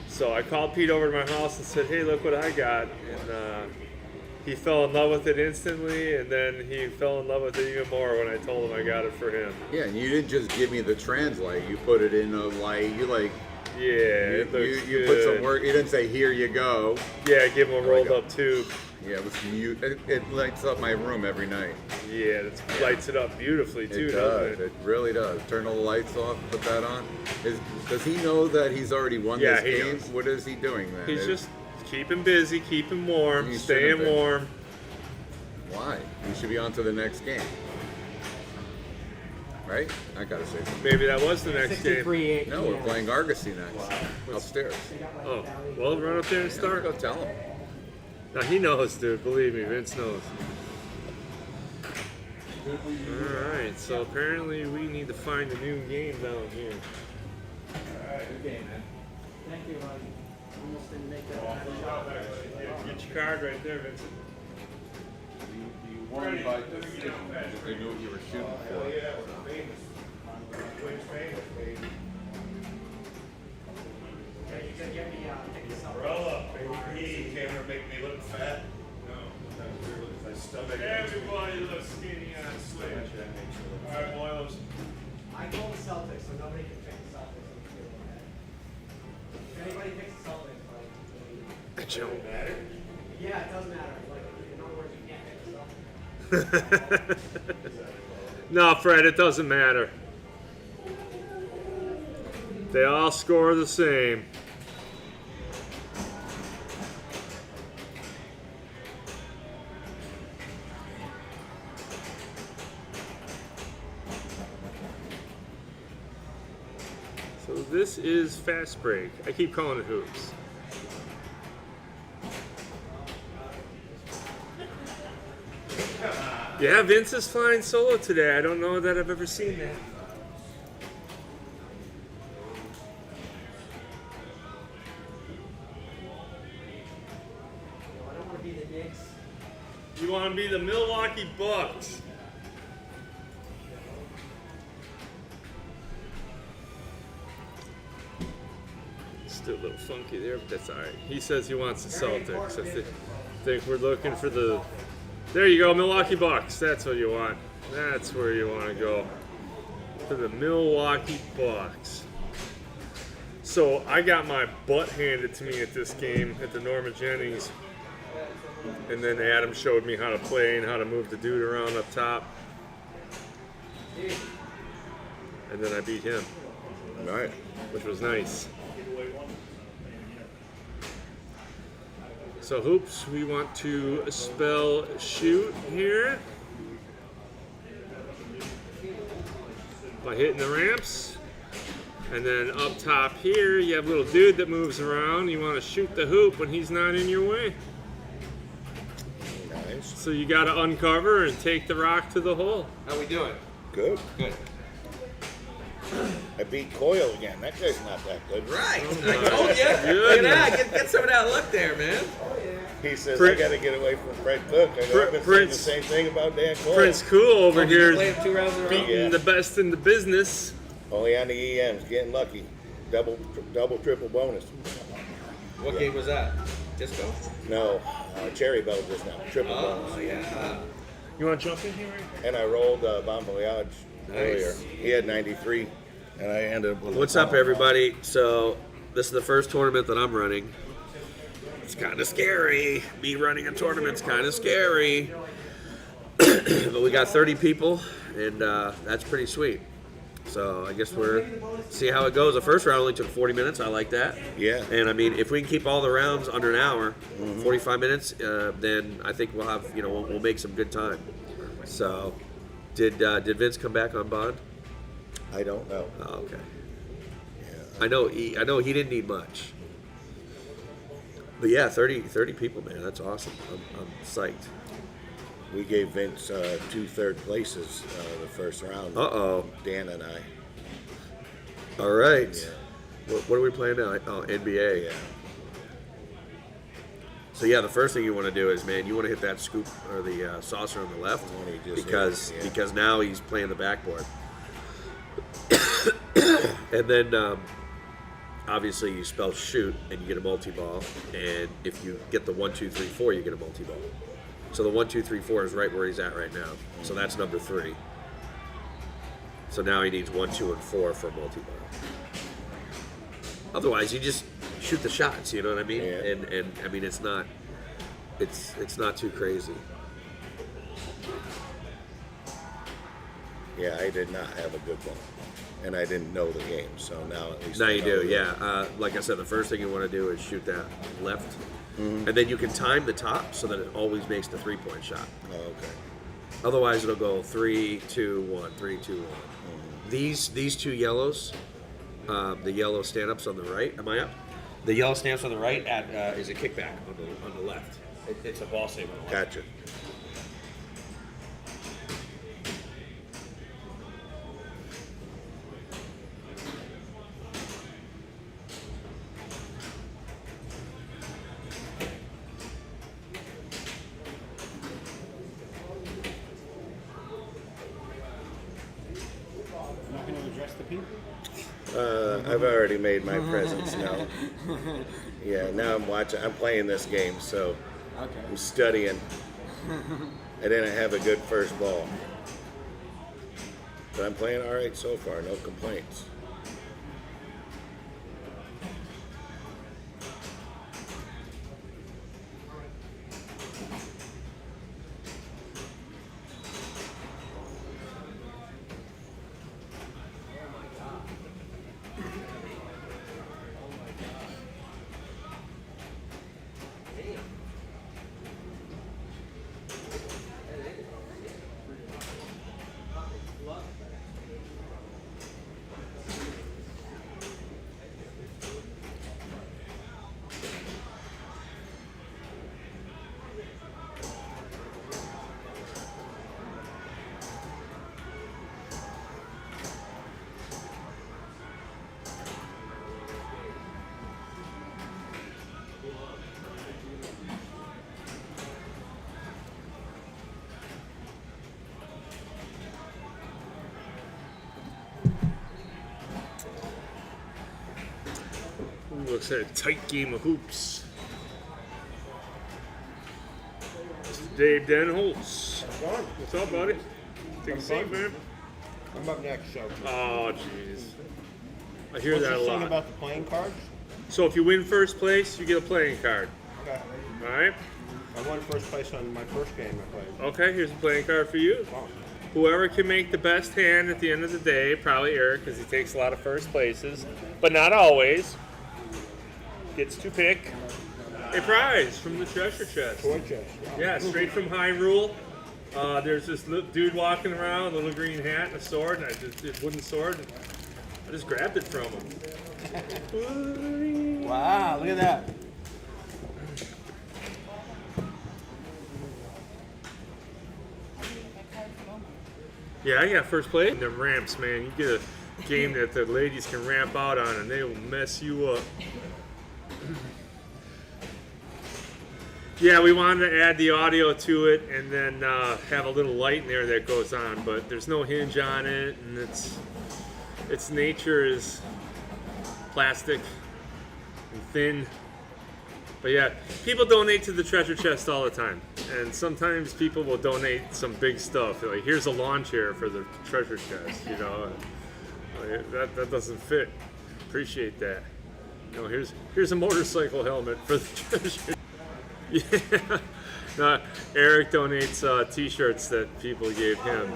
So I called Pete over to my house and said, hey, look what I got. And he fell in love with it instantly, and then he fell in love with it even more when I told him I got it for him. Yeah, and you didn't just give me the Translite. You put it in a light. You like... Yeah, it looks you good. put some work. You didn't say, here you go. Yeah, give him a rolled up tube. Yeah, it lights up my room every night. Yeah, it lights it up beautifully too, It doesn't does. it? It really does. Turn all the lights off, put that on. Does he know that he's already won Yeah, this he game? knows. What is he doing then? He's just keeping busy, keeping warm, He staying should've been. warm. Why? He should be on to the next game. Right? I gotta say something. Maybe that was the next game. 63-8. No, we're playing Argosy next. Upstairs. Oh, well, run up there and start. Go tell him. Now he knows, dude. Believe me, Vince knows. All right, so apparently we need to find a new game down here. Thank you, almost didn't make that shot. Get your card right there, Vincent. You won by the stick, because they knew what you were shooting for. Camera make me look fat? No. My stomach. Everybody looks skinny on Switch. All right, boys. I call the Celtics, so nobody can pick the Celtics. If anybody picks the Celtics, like, yeah, it does matter. Like, in other words, you can't pick the Celtics. No, Fred, it doesn't matter. They all score the same. So this is Fast Break. I keep calling it Hoops. Yeah, Vince is flying solo today. I don't know that I've ever seen that. I don't want to be the Knicks. You want to be the Milwaukee Bucks. Still a little funky there, but that's all right. He says he wants the Celtics. I think we're looking for the... There you go, Milwaukee Bucks. That's what you want. That's where you want to go. For the Milwaukee Bucks. So I got my butt handed to me at this game at the Norma Jennings. And then Adam showed me how to play and how to move the dude around up top. And then I beat him. All right. Which was nice. So hoops, we want to spell shoot here by hitting the ramps. And then up top here, you have a little dude that moves around. You want to shoot the hoop when he's not in your way. Nice. So you got to uncover and take the rock to the hole. How we doing? Good. Good. I beat Coyle again. That guy's not that good. Right. I told you. Look at that. Get some of that luck there, man. He says, Prince- I got to get away from Fred Cook. I know, I've been saying the Prince- same thing about Dan Coyle. Prince Cool over Did you here play him 2 rounds in a row? beating Yeah. the best in the business. Only on the EMs, getting lucky. Double, triple bonus. What game was that? Disco? No, Cherry Bell just now. Triple Oh, bonus. You yeah. want to jump in here? And I rolled Bon Voyage earlier. Nice. He had 93, and I ended up with What's up, everybody? So, this is the first tournament that I'm running. It's kind of scary. Me running a tournament's kind of scary. But we got 30 people, and that's pretty sweet. So I guess we're see how it goes. The first round only took 40 minutes. I like that. Yeah. And I mean, if we can keep all the rounds under an hour, 45 minutes, then I think we'll have we'll make some good time. So Did Vince come back on bond? I don't know. Oh, okay. Yeah. I know he didn't need much. But yeah, 30 people, man. That's awesome. I'm psyched. We gave Vince 2 third places the first round. Uh-oh. Dan and I. All right. Yeah. What are we playing now? Oh, NBA. Yeah. So yeah, the first thing you want to do is, man, you want to hit that scoop or the saucer on the left When he just because hit it, yeah. because now he's playing the backboard. And then obviously you spell shoot and you get a multi-ball, and if you get the 1, 2, 3, 4, you get a multi-ball. So the 1, 2, 3, 4 is right where he's at right now. So that's number 3. So now he needs 1, 2, and 4 for a multi-ball. Otherwise, you just shoot the shots. You know what I mean? Yeah. And I mean it's not too crazy. Yeah, I did not have a good one. And I didn't know the game, so now at least Now I you know do, the- yeah. Like I said, the first thing you want to do is shoot that left, and then you can time the top so that it always makes the 3-point shot. Oh, okay. Otherwise, it'll go 3, 2, 1, 3, 2, 1. These 2 yellows, the yellow stand-ups on the right. Am I up? The yellow stand-ups on the right is a kickback on the left. It's a ball save on the left. Gotcha. Not going to address the people? I've already made my presence now. Yeah, now I'm playing this game, so Okay. I'm studying. I didn't have a good first ball. But I'm playing all right so far, no complaints. Looks like a tight game of hoops. Mr. Dave Denholtz. What's up, buddy? Take a seat, man. I'm up next, so. Oh, jeez. I hear What's that a this thing lot. about the playing cards? So if you win first place, you get a playing card. Okay. All right? I won first place on my first game I played. Okay, here's a playing card for you. Wow. Whoever can make the best hand at the end of the day, probably Eric, because he takes a lot of first places, but not always, gets to pick a prize from the treasure chest. Toy chest. Wow. Yeah, straight from Hyrule. There's this dude walking around, a little green hat and a sword, and a wooden sword. And I just grabbed it from him. Wow, look at that. Yeah, I got first place. Them ramps, man. You get a game that the ladies can ramp out on, and they will mess you up. Yeah, we wanted to add the audio to it and then have a little light in there that goes on, but there's no hinge on it, and its nature is plastic and thin. But yeah, people donate to the treasure chest all the time, and sometimes people will donate some big stuff. Like, here's a lawn chair for the treasure chest, you know. That doesn't fit. Appreciate that. You know, here's a motorcycle helmet for the treasure. Yeah. No, Eric donates T-shirts that people gave him,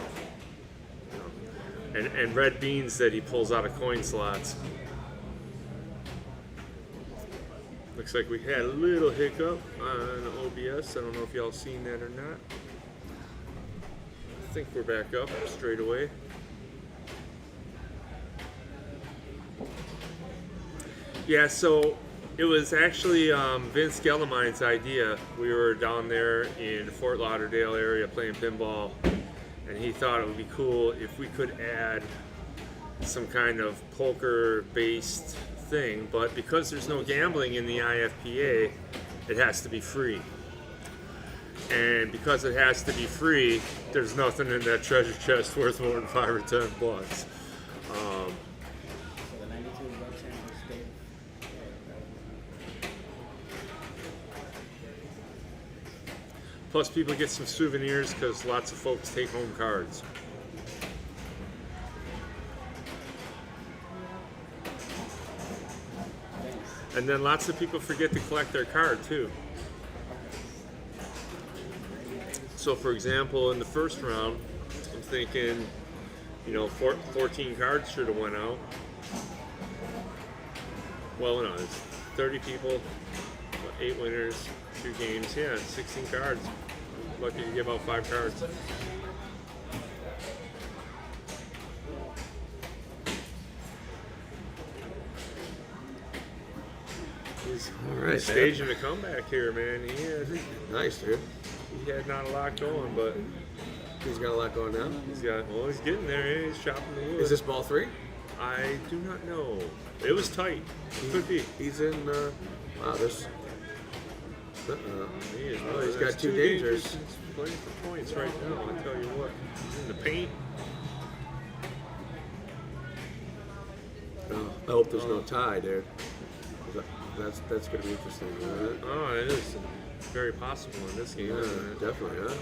and red beans that he pulls out of coin slots. Looks like we had a little hiccup on OBS. I don't know if y'all seen that or not. think we're back up straight away. Yeah, so it was actually Vince Gelamine's idea. We were down there in the Fort Lauderdale area playing pinball, and he thought it would be cool if we could add some kind of poker-based thing, but because there's no gambling in the IFPA, it has to be free. And because it has to be free, there's nothing in that treasure chest worth more than $5 or $10. Plus, people get some souvenirs because lots of folks take home cards. And then lots of people forget to collect their card too. So for example, in the first round, I'm thinking, 14 cards should have went out. Well, no, it's 30 people, 8 winners, 2 games, 16 cards. Lucky to give out 5 cards. All right, Staging a comeback here, man. Nice, dude. He had not a lot going, but he's got a lot going now. He's getting there. He's chopping the wood. Is this ball 3? I do not know. It was tight. It could be. He's in. Wow, this. He's got 2 dangers. He's playing for points right now. I tell you what, he's in the paint. I hope there's no tie, dude. That's going to be interesting. Oh, it is very possible in this game. Isn't it? Definitely, huh?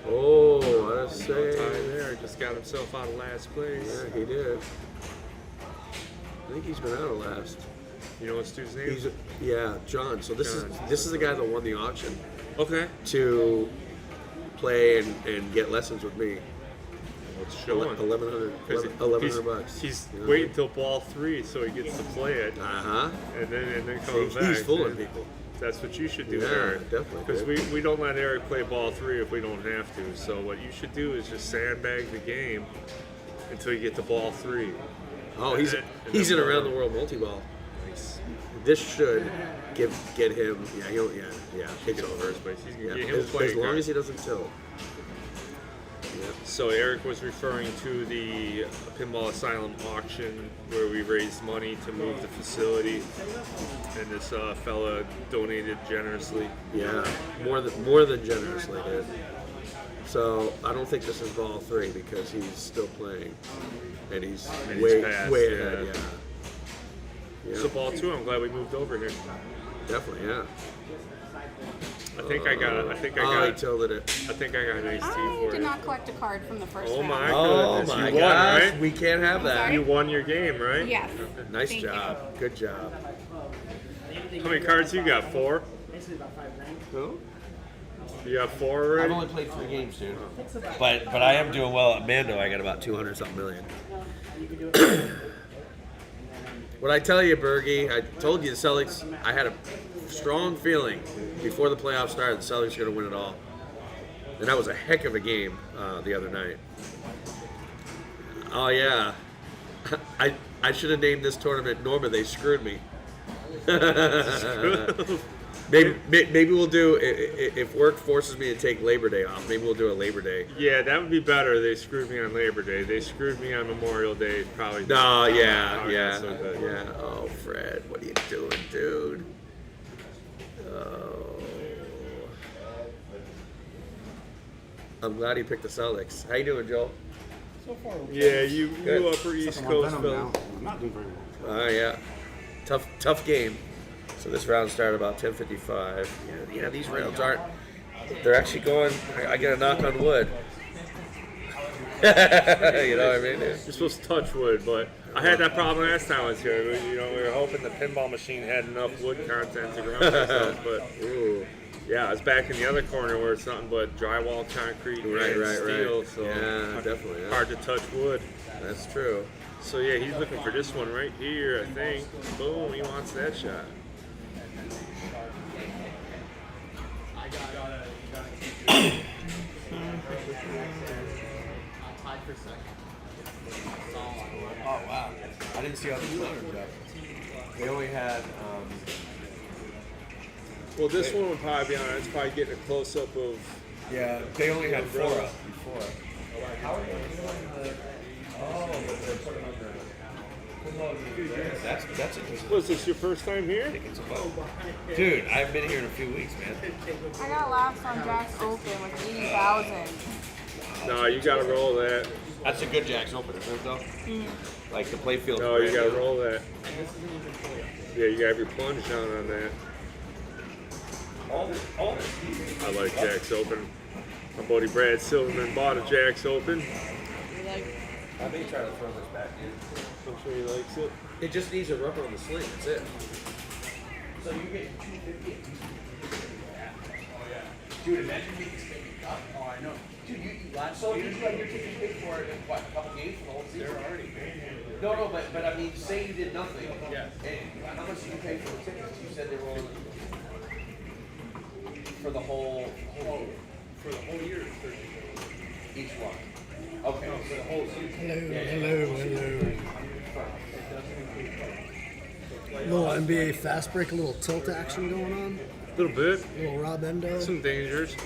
Oh, what a save! Tie there, just got himself out of last place. Yeah, he did. I think he's been out of last. You know what dude's name? John. So this is the guy that won the auction. Okay. To play and get lessons with me. What's showing? $1,100. He's waiting until ball 3 so he gets to play it. And then comes back. He's fooling people. That's what you should do, Yeah, Eric. definitely. Because we don't let Eric play ball 3 if we don't have to. So what you should do is just sandbag the game until you get to ball 3. Oh, he's in around the world multi-ball. Nice. This should get him. It's over first place. He's gonna get him as long as he doesn't tilt. Yeah. So Eric was referring to the Pinball Asylum auction where we raised money to move the facility, and this fella donated generously. Yeah, more than generously, dude. So I don't think this is ball 3 because he's still playing, and he's way ahead. Yeah. So ball 2, I'm glad we moved over here. Definitely, yeah. I think I got. He tilted it. I think I got an ace T for did it. not collect a card from the first round. Oh goodness. my You won, gosh, right? we can't have that. You won your game, right? Yes. Nice Thank job. Good job. How many cards you got? 4? Who? You got 4 already? I've only played 3 games, dude. But I am doing well at Mando. I got about 200 something million. What I tell you, Bergie, I told you the Celtics. I had a strong feeling before the playoffs started the Celtics were going to win it all, and that was a heck of a game the other night. Oh yeah, I should have named this tournament Norma. They screwed me. Maybe we'll do, if work forces me to take Labor Day off, maybe we'll do a Labor Day. Yeah, that would be better. They screwed me on Labor Day. They screwed me on Memorial Day. Probably. No, yeah. Oh, Fred, what are you doing, dude? Oh. I'm glad he picked the Celtics. How you doing, Joel? So far, Yeah, you Upper East Coast now. Phil. I'm not doing very well. Yeah. Tough game. So this round started about 10:55. Yeah, these rounds aren't. They're actually going. I get a knock on wood. You know what I mean? You're supposed to touch wood, but I had that problem last time I was here. We were hoping the pinball machine had enough wood content to ground myself, but yeah, I was back in the other corner where it's nothing but drywall, concrete, and steel. So yeah, definitely. Yeah. Hard to touch wood. That's true. So yeah, he's looking for this one right here, I think. Boom, he wants that shot. Tied for second. Oh wow! I didn't see all the children up. They only had. Well, this one would probably be on. It's probably getting a close up of. Yeah, they only had 4 umbrella. up before. How are they doing the, oh, but they're putting on the, That's interesting. Was this your first time here? Dude, I've been here in a few weeks, man. I got last on Jack's Open with 80,000. No, you got to roll that. That's a good Jack's Open, isn't it, though? Like the playfield. No, you got to roll that. Yeah, you got to have your plunge down on that. I like Jack's Open. My buddy Brad Silverman bought a Jack's Open. I may try to throw this back in. I'm sure he likes it. It just needs a rubber on the sling. That's it. So you get 250. Oh yeah. Dude, imagine you can take a cup. Oh, I know. Dude, so you're taking big for it in what, a couple games for the whole season? they're already paying him. No, but I mean, say you did nothing. Yeah. And how much did you pay for the tickets? You said they were only for the whole For the whole year, it's 30. each one. Okay. No, for the whole season. Hello. Little NBA fast break, a little tilt action going on. A little bit. Little Rob Endo. Some dangers.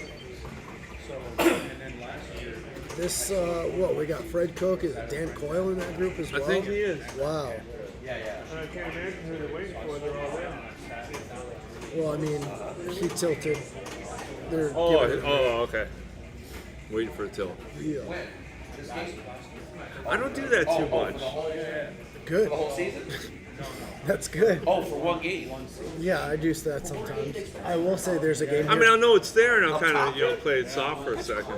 So, and then last year, This, what, we got Fred Cook, is it Dan Coyle in that group as well? I think he is. Wow. Yeah. I can't imagine who they're waiting for. They're all there. Well, I mean, he tilted. They're Oh, giving it- okay. Waiting for a tilt. Yeah. When? This game? I don't do that too For much. the whole year? Good. For the whole season? That's good. Oh, for one game. Yeah, I do that sometimes. I will say there's a game I here. mean, I'll know it's there, and I'll kind of, play it soft for a second.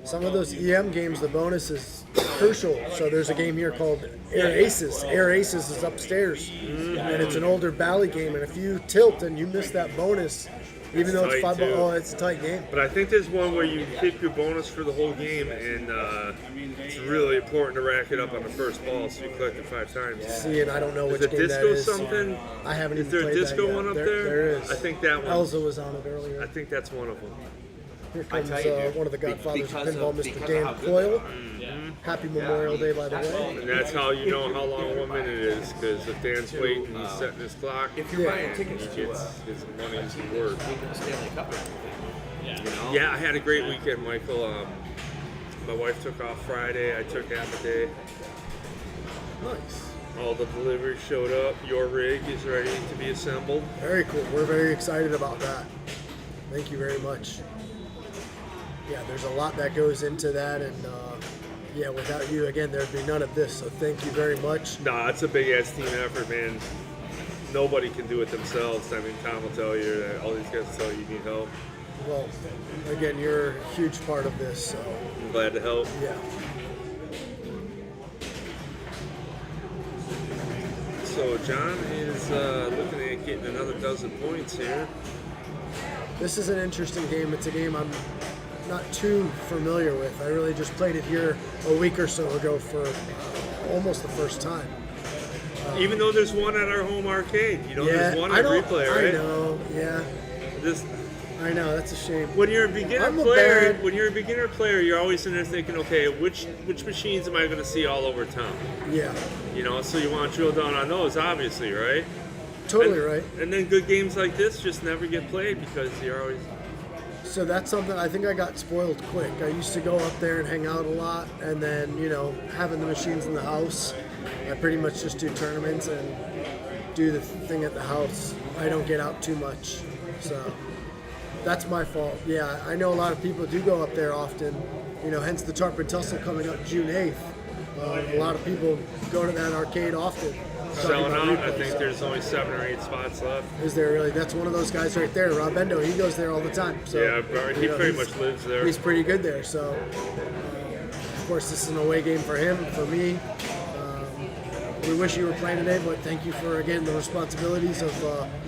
Some of those EM games, the bonus is crucial. So there's a game here called Air Aces. Air Aces is upstairs, and it's an older Bally game. And if you tilt and you miss that bonus, even though it's tight, 5 too. oh, it's a tight game. But I think there's one where you keep your bonus for the whole game, and it's really important to rack it up on the first ball, so you collect it 5 times. See, and I don't know Is which it game that disco is. something? I haven't Is even there a played disco that yet. one up There is. I think that one. Elza was on it earlier. I think that's one of them. Here I comes tell you, dude, one of the godfathers of because pinball, of- Mr. because of Dan how good they Coyle. are. Happy Memorial Day, by the way. And that's how you know how long 1 minute is, because if Dan's waiting, he's setting his clock. If you're Yeah. buying tickets He to gets his money's worth. the Stanley Cup and everything, you know? Yeah, I had a great weekend, Michael. My wife took off Friday. I took half a day. Nice. All the deliveries showed up. Your rig is ready to be assembled. Very cool. We're very excited about that. Thank you very much. Yeah, there's a lot that goes into that, and yeah, without you, again, there'd be none of this. So thank you very much. Nah, it's a big ass team effort, man. Nobody can do it themselves. I mean, Tom will tell you that. All these guys will tell you need help. Well, again, you're a huge part of this, so I'm glad to help. yeah. So John is looking at getting another dozen points here. This is an interesting game. It's a game I'm not too familiar with. I really just played it here a week or so ago for almost the first time. Even though there's one at our home arcade, Yeah, there's one I at don't- replay, right? I know, yeah. This, I know, that's a shame. when you're a beginner I'm a player, bad- you're always in there thinking, okay, which machines am I going to see all over town? Yeah, So you want to drill down on those, obviously, right? totally And- right. And then good games like this just never get played because you're always. So that's something I think I got spoiled quick. I used to go up there and hang out a lot, and then, having the machines in the house, I pretty much just do tournaments and do the thing at the house. I don't get out too much, so that's my fault. Yeah, I know a lot of people do go up there often, hence the Tarpon Tussle coming up June 8th. A lot of people go to that arcade often. talking Selling about out. I replays. think there's only 7 or 8 spots left. Is there really? That's one of those guys right there, Rob Endo. He goes there all the time. So, Yeah, bro, he pretty he's- much lives there. He's pretty good there. So, of course, this is an away game for him. For me, we wish you were playing today, but thank you for again the responsibilities of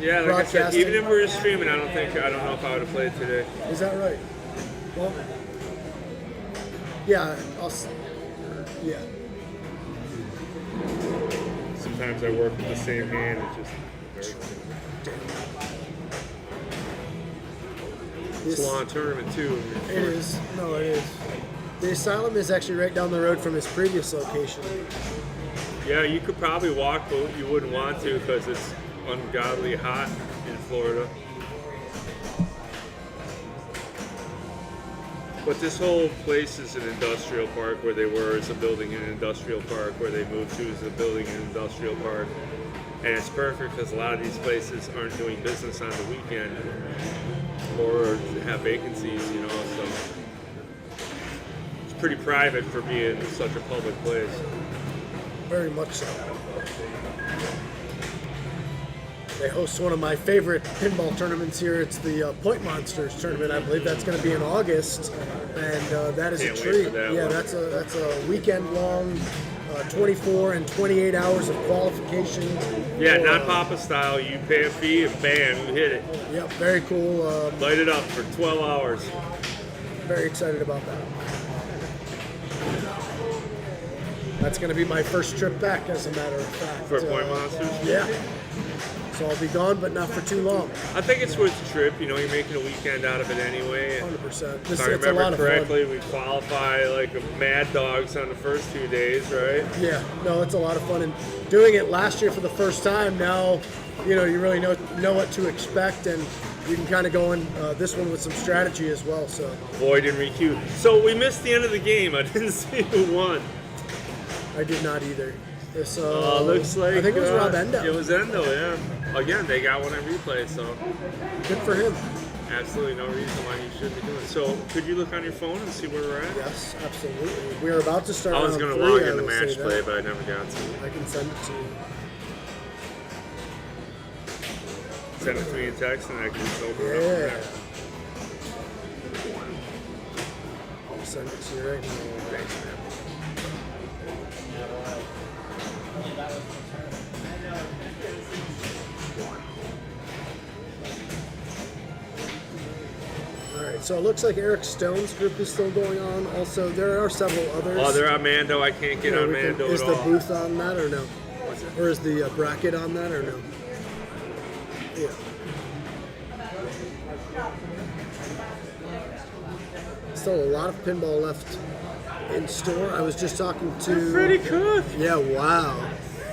Yeah, like I said, broadcasting. even if we were streaming, I don't know if I would have played today. Is that right? Well, yeah, yeah. Sometimes I work with the same hand. It's just very It's a long tournament too. It is. No, it is. The Asylum is actually right down the road from his previous location. Yeah, you could probably walk, but you wouldn't want to because it's ungodly hot in Florida. But this whole place is an industrial park where they were. It's a building in an industrial park where they moved to is a building in an industrial park. And it's perfect because a lot of these places aren't doing business on the weekend or have vacancies, you know, so it's pretty private for being such a public place. Very much so. They host one of my favorite pinball tournaments here. It's the Point Monsters tournament. I believe that's going to be in August, and that is Can't a wait treat. for that Yeah, one. that's a weekend long, 24 and 28 hours of qualifications. Yeah, for, not Papa style. You pay a fee and bam, you hit it. Yep, very cool. Light it up for 12 hours. Very excited about that. That's going to be my first trip back, as a matter of fact. For Point Monsters? Yeah. So I'll be gone, but not for too long. I think it's worth the trip. You know, you're making a weekend out of it anyway. 100%. If I remember correctly, we qualify like mad dogs on the first 2 days, right? Yeah, no, it's a lot of fun. And doing it last year for the first time, now, you know, you really know what to expect, and you can kind of go in this one with some strategy as well. So Void and recue. So we missed the end of the game. I didn't see who won. I did not either. This looks like I think it was Rob Endo. It was Endo, yeah. Again, they got one on replay, so Good for him. absolutely no reason why he shouldn't be doing it. So could you look on your phone and see where we're at? Yes, absolutely. We're about to start. I was going going to to log into match play, but I never got to. I can send it to you. Send it to me in text and I can just open it up Yeah. from there. I'll send it to you right now. Thanks, man. All right, so it looks like Eric Stone's group is still going on. Also, there are several others. Oh, they're on Mando. I can't get Yeah, on we can- Mando Is at the all. booth on that or no? What's it? Or is the bracket on that or no? Yeah. Still a lot of pinball left in store. I was just talking to Freddie Cook. Yeah, wow.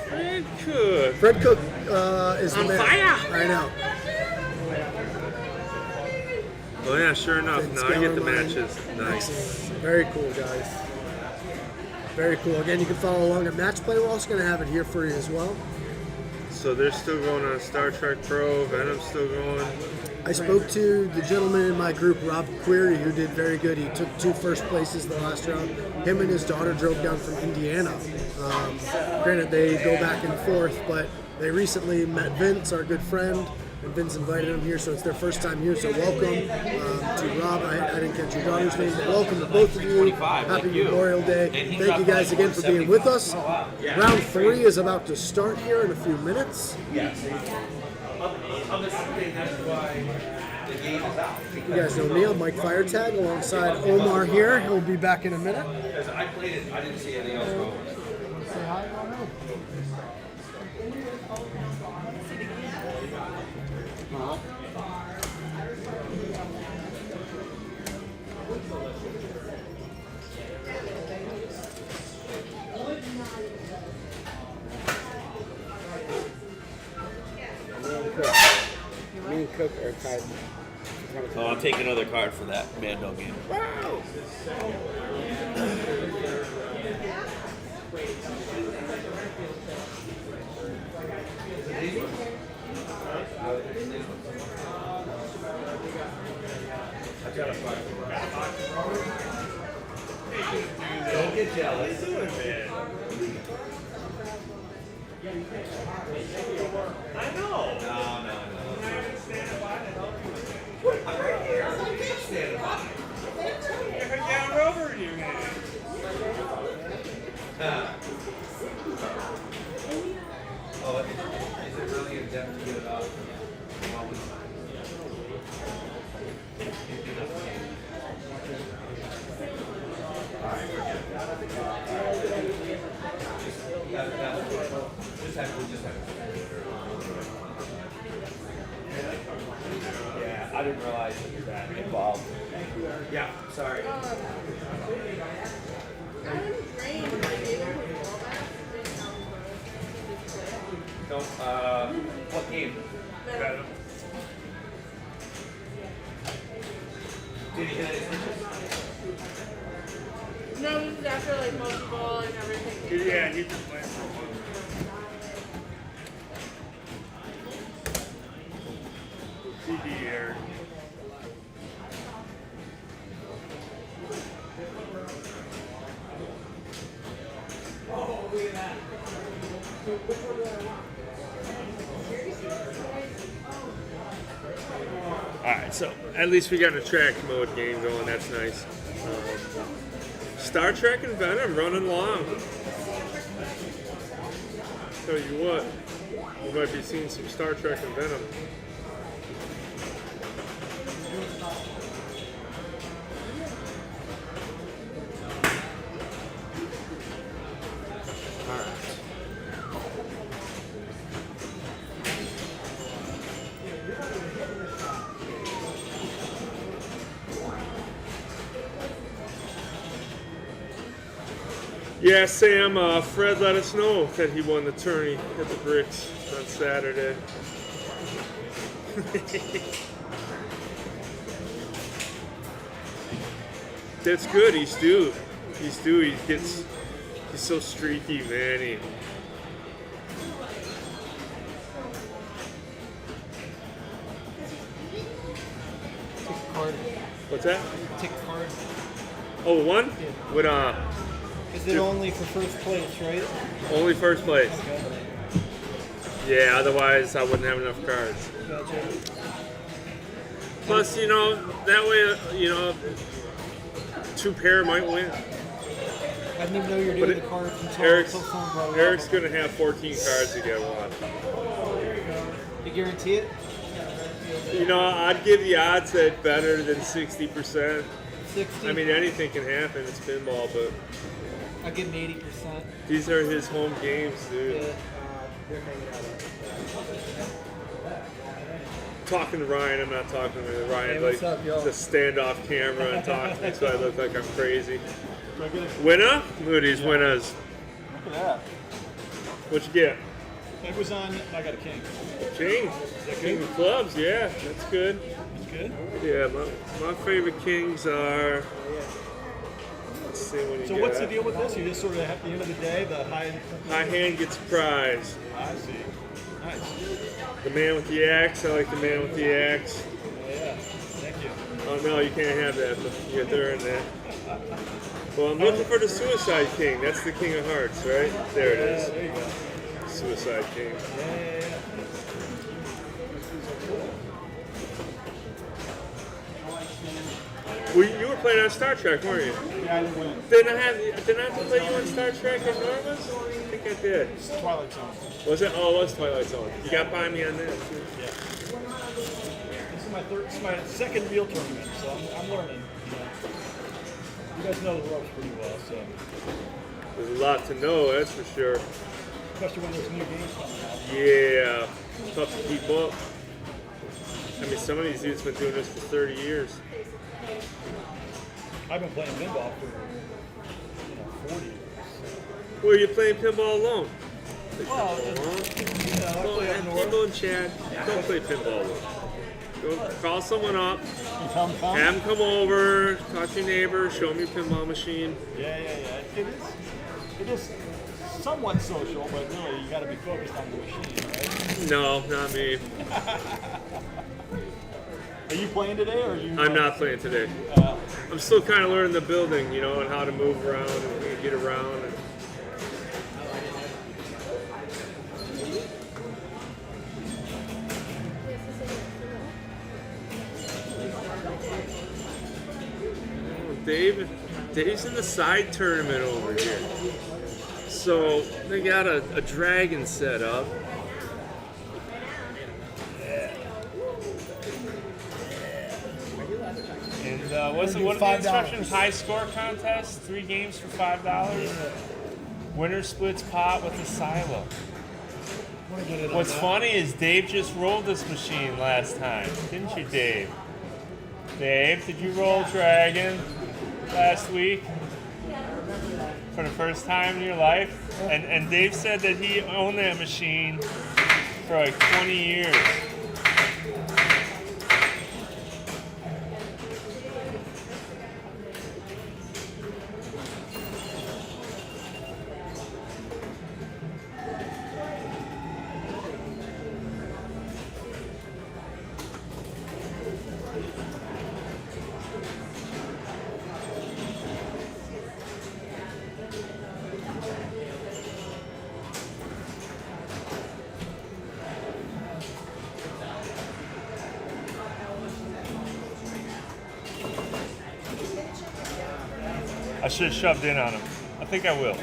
Fred Cook. Fred Cook is the On man. fire! I know. Oh yeah, sure enough. Fred Now I get the Skellerman. matches. Nice. Excellent. Very cool, guys. Very cool. Again, you can follow along at Match Play. We're also going to have it here for you as well. So they're still going on Star Trek Pro. Venom's still going. I spoke to the gentleman in my group, Rob Query, who did very good. He took 2 first places the last round. Him and his daughter drove down from Indiana. Granted, they go back and forth, but they recently met Vince, our good friend, and Vince invited them here, so it's their first time here. So welcome to Rob. I didn't catch your daughter's name, but welcome to both of you. Happy Memorial Day. Thank you guys again for being with us. Round 3 is about to start here in a few minutes. You guys know me, I'm Mike Firetag alongside Omar here. He'll be back in a minute. Because I played it, I didn't see anything else wrong with it. Say hi, Omar. Me and Cook are tied. Oh, I'll take another card for that Mando game. Wow! Don't get jealous. I know. No. I'm right here. I can't stand by. If I got rubber in your hand. Oh, is it really in depth to get it off? Yeah, I didn't realize it was that involved. Yeah, sorry. No, what game? Venom. Did he hit it? No, this is after like multi-ball and everything. Yeah, he's been playing for a while. CD aired. Alright, so at least we got a track mode game going, that's nice. Star Trek and Venom running long. Tell you what, we might be seeing some Star Trek and Venom. Yeah, Sam, Fred let us know that he won the tourney at the Bricks on Saturday. That's good, he's due. He's so streaky, man. What's that? Take a card. Oh, one? Yeah. With Is it only for first place, right? only first place. Okay. Yeah, otherwise I wouldn't have enough cards. Gotcha. Plus, that way, two pair might win. I didn't even know you were doing the cards until Eric's someone brought it Eric's up. gonna have 14 cards to get one. You guarantee it? I'd give the odds at better than 60%. 60? I mean, anything can happen. It's pinball, but I'll give him 80%. these are his home games, dude. Yeah. Talking to Ryan, I'm not talking to Ryan. Hey, what's up, y'all? Just stand off camera and talk to me so I look like I'm crazy. Winner? Moody's winners. Look at that. What'd you get? It was on, I got a king. King. King of clubs, yeah, that's good. It's good? Yeah, my favorite kings are. Let's see what you So got. what's the deal with this? You just sort of, at the end of the day, the high... High hand gets a prize. I see. Nice. The man with the axe, I like the man with the axe. Yeah, thank you. Oh no, you can't have that, but you get there and that. Well, I'm looking for the Suicide King. That's the King of Hearts, right? There it is. There you go. Suicide King. Yeah. Well, you were playing on Star Trek, weren't you? Yeah, I didn't win. Didn't I have to play you on Star Trek at Norma's? I think I did. It's Twilight Zone. Was it? Oh, it was Twilight Zone. You got by me on that too. Yeah. This is my second real tournament, so I'm learning. You guys know the ropes pretty well, so. There's a lot to know, that's for sure. Especially when there's new games coming out. Yeah, tough to keep up. I mean, some of these dudes been doing this for 30 years. I've been playing pinball for 40 years. Well, you're playing pinball alone. Well, I play up north. Pinball and Chad, don't play pinball alone. Go call someone up, Come. have them come over, talk to your neighbor, show them your pinball machine. Yeah. It is somewhat social, but really you got to be focused on the machine, right? No, not me. Are you playing today, or are you? I'm not playing today. I'm still kind of learning the building, and how to move around and get around. Dave's in the side tournament over here. So they got a dragon set up. And what are the instructions? High score contest, 3 games for $5. Winner splits pot with Asylum. What's funny is Dave just rolled this machine last time, didn't you, Dave? Dave, did you roll Dragon last week for the first time in your life? And Dave said that he owned that machine for like 20 years. I should have shoved in on him. I think I will.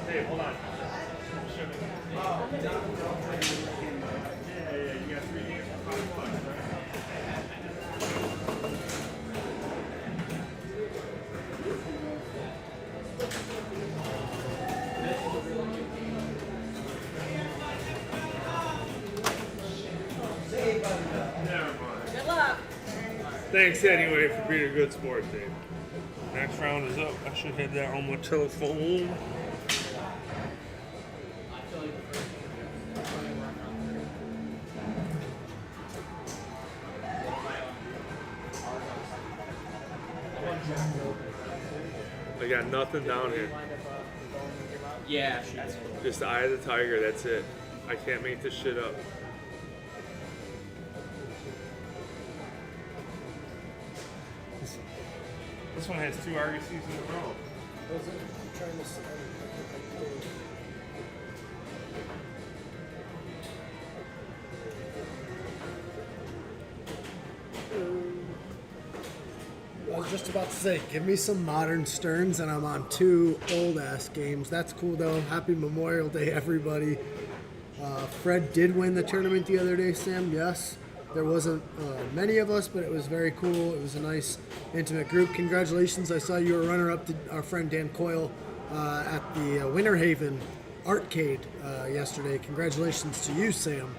Hey, hold on. Good luck. Thanks anyway for being a good sport, Dave. Next round is up. I should head that on my telephone. I got nothing down here. Yeah. Just the eye of the tiger, that's it. I can't make this shit up. This one has 2 Argosies in a row. I was just about to say, give me some modern Sterns, and I'm on 2 old-ass games. That's cool, though. Happy Memorial Day, everybody. Fred did win the tournament the other day, Sam, yes. There wasn't many of us, but it was very cool. It was a nice, intimate group. Congratulations. I saw you were runner-up to our friend Dan Coyle at the Winter Haven Artcade yesterday. Congratulations to you, Sam.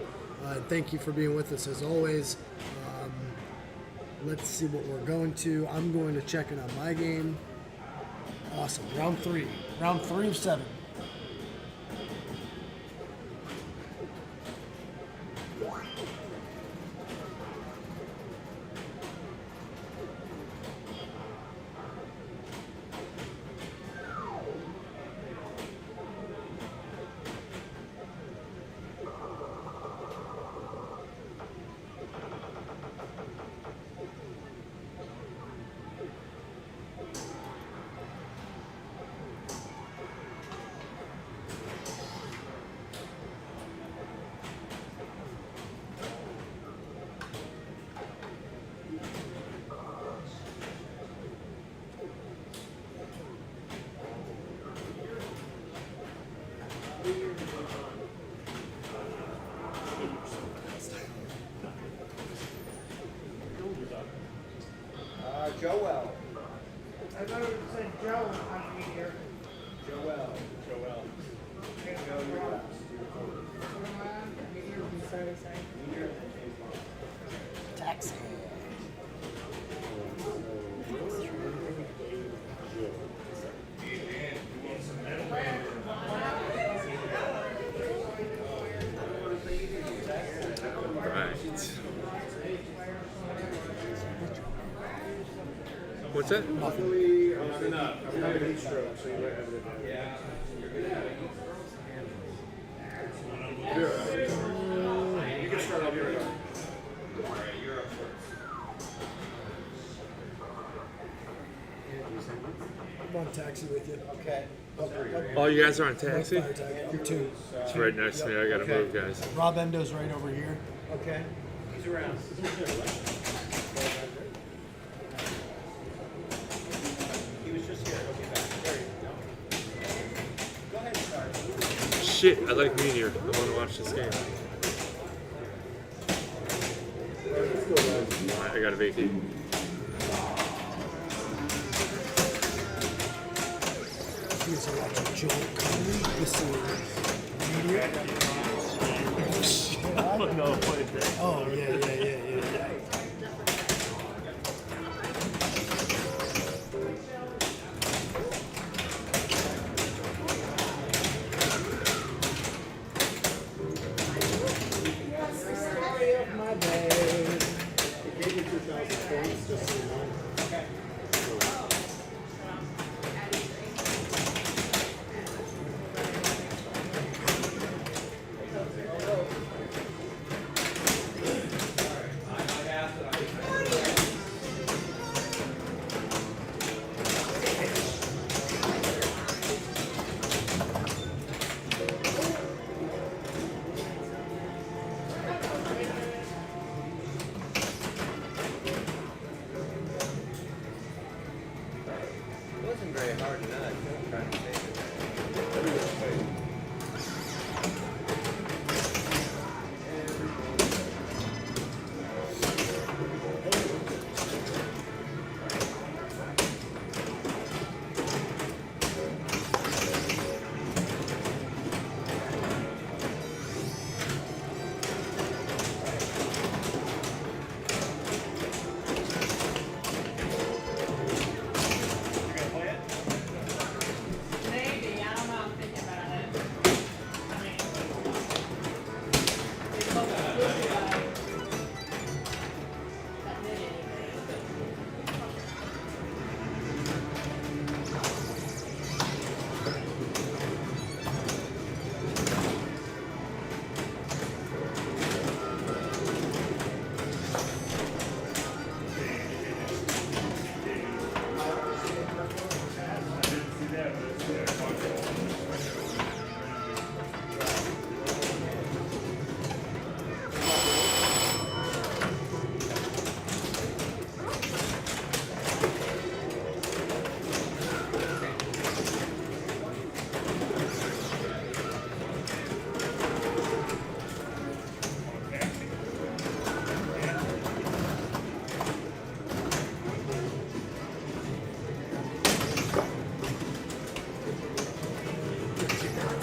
And thank you for being with us, as always. Let's see what we're going to. I'm going to check in on my game. Awesome. Round 3. Round 3 of 7. Joel. I thought it said Joe on here. Joel. Taxi. What's that? You can start off your I'm on taxi with you. Okay. Oh, you guys are on taxi? I'm 2. It's right next to me. I gotta move, guys. Rob Endo's right over here. Okay. He's around. He shit, I like Meteor. I want to watch this game. I gotta vacate. Here's a Joe Curry. This is Meteor. No, Oh, yeah. It wasn't very hard to nudge. I'm trying to save it. Maybe, I don't know, I'm thinking about it. I mean,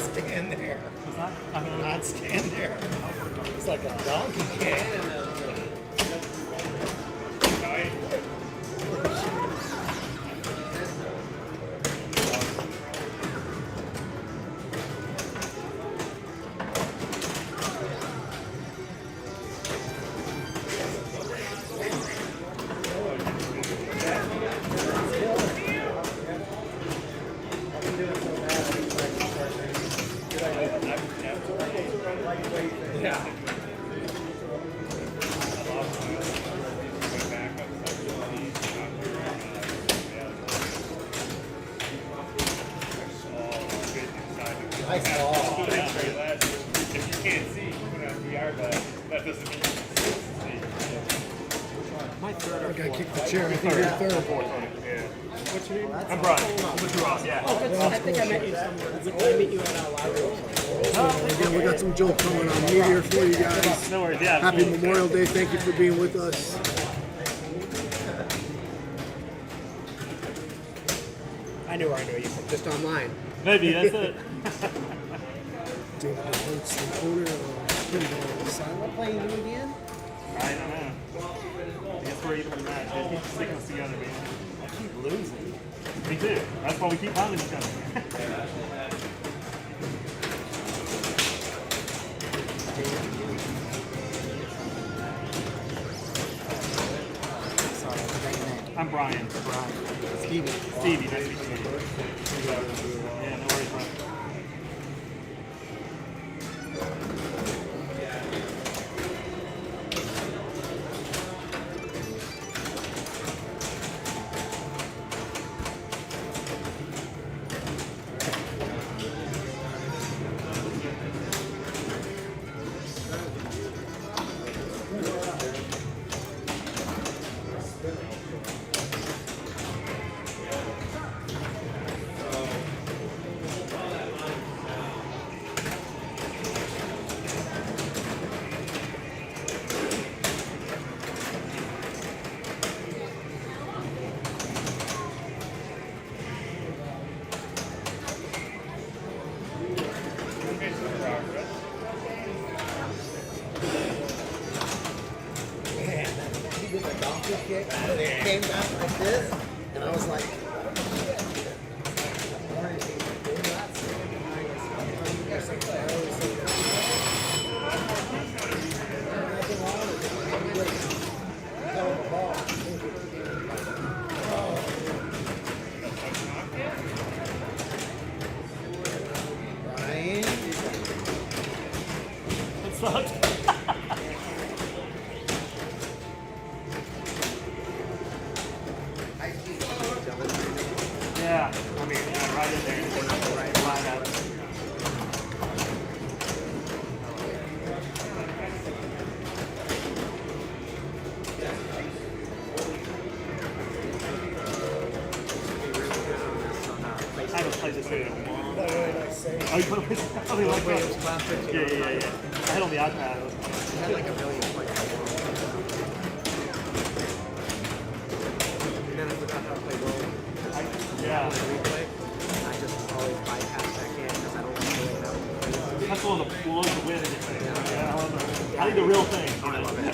Stand there. Not stand there. It's like a donkey can. Yeah. Nice ball. If you can't see, you put it on VR, but that doesn't mean you can see. My third. I gotta kick the chair. I think you're third. What's your name? I'm Brian. What's your Ross? Yeah. I think I met you somewhere. Did I meet you at our library? Again, we got some Joel coming on Meteor for you guys. No worries, yeah. Happy Memorial Day. Thank you for being with us. I knew you just online. Maybe, that's it. David Hunts, the owner of Pinball Asylum. Playing you again? I don't know. I guess we're even in the match. Just keep sticking us together, man. I keep losing. Me too. That's why we keep pounding each other. I'm Brian. Stevie. Stevie, nice to meet you. Yeah, no worries, bro. fancy kick, and it came down like this, and I was like, What's up? Yeah, I mean, right in there. We're not right flat out. I haven't played this in a while. Oh, you put a place? Oh, they like that? Yeah. I had on the iPad. I had like a million points. And then I forgot how to play roll. Yeah. I just always bypass that game because I don't want to play it out. That's one of the blows to win anything. Yeah, I need the real thing. Oh, I love it.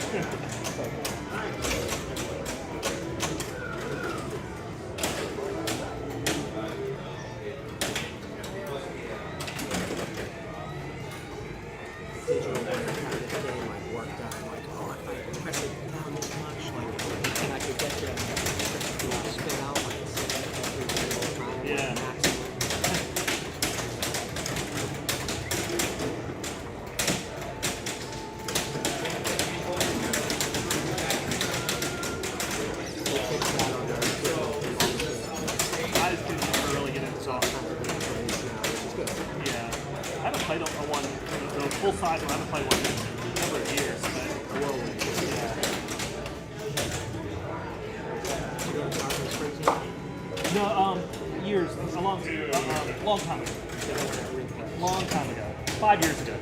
Full size, I haven't played one in a number of years, but no, years, a long time ago. Long time ago. 5 years ago.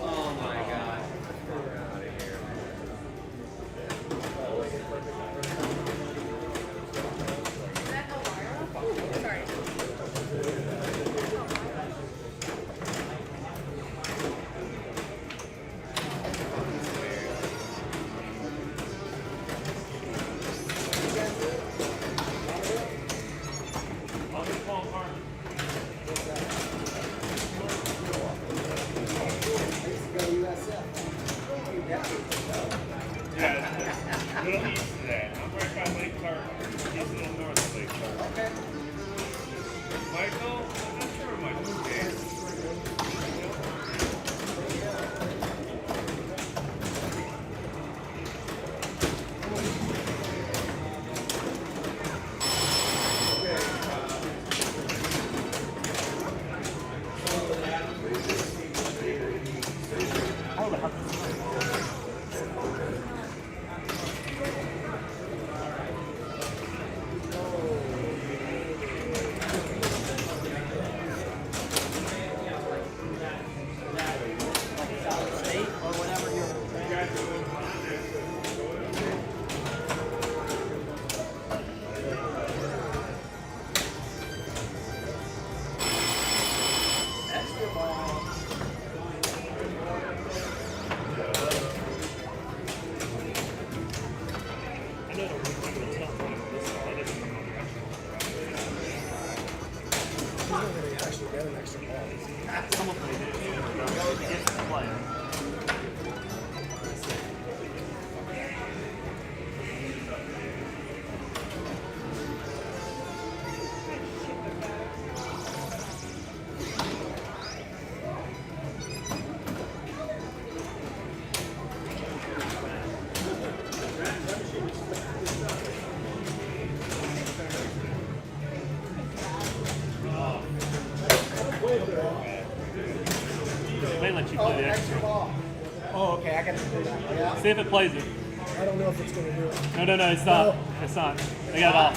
Oh my god. Oh, okay, I got to do that. Yeah. See if it plays it. I don't know if it's going to do it. No, it's not. No. It's not. They got it off.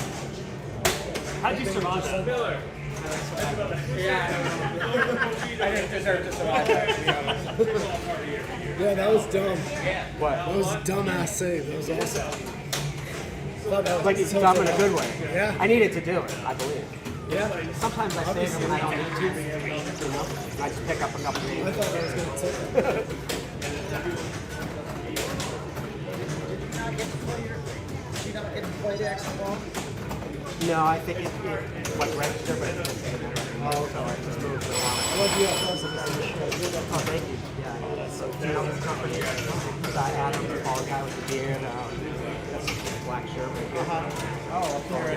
How'd you survive that? Miller. Yeah, I didn't deserve to survive that, to be honest. Yeah, that was dumb. What? That was a dumbass save. That was awesome. Like it's dumb in a good way. Yeah. I needed to do it, I believe. Yeah. Sometimes I save them and I don't need to. You know? I just pick up a couple names. I thought I was going to take it. get to play the extra ball? No, I think it like register, but it's disabled. Oh, so I just moved it along. I love you. Oh, thank you. Yeah. So, you know, this company, Adam, the tall guy with the beard, that's the black shirt right here. Oh, up there.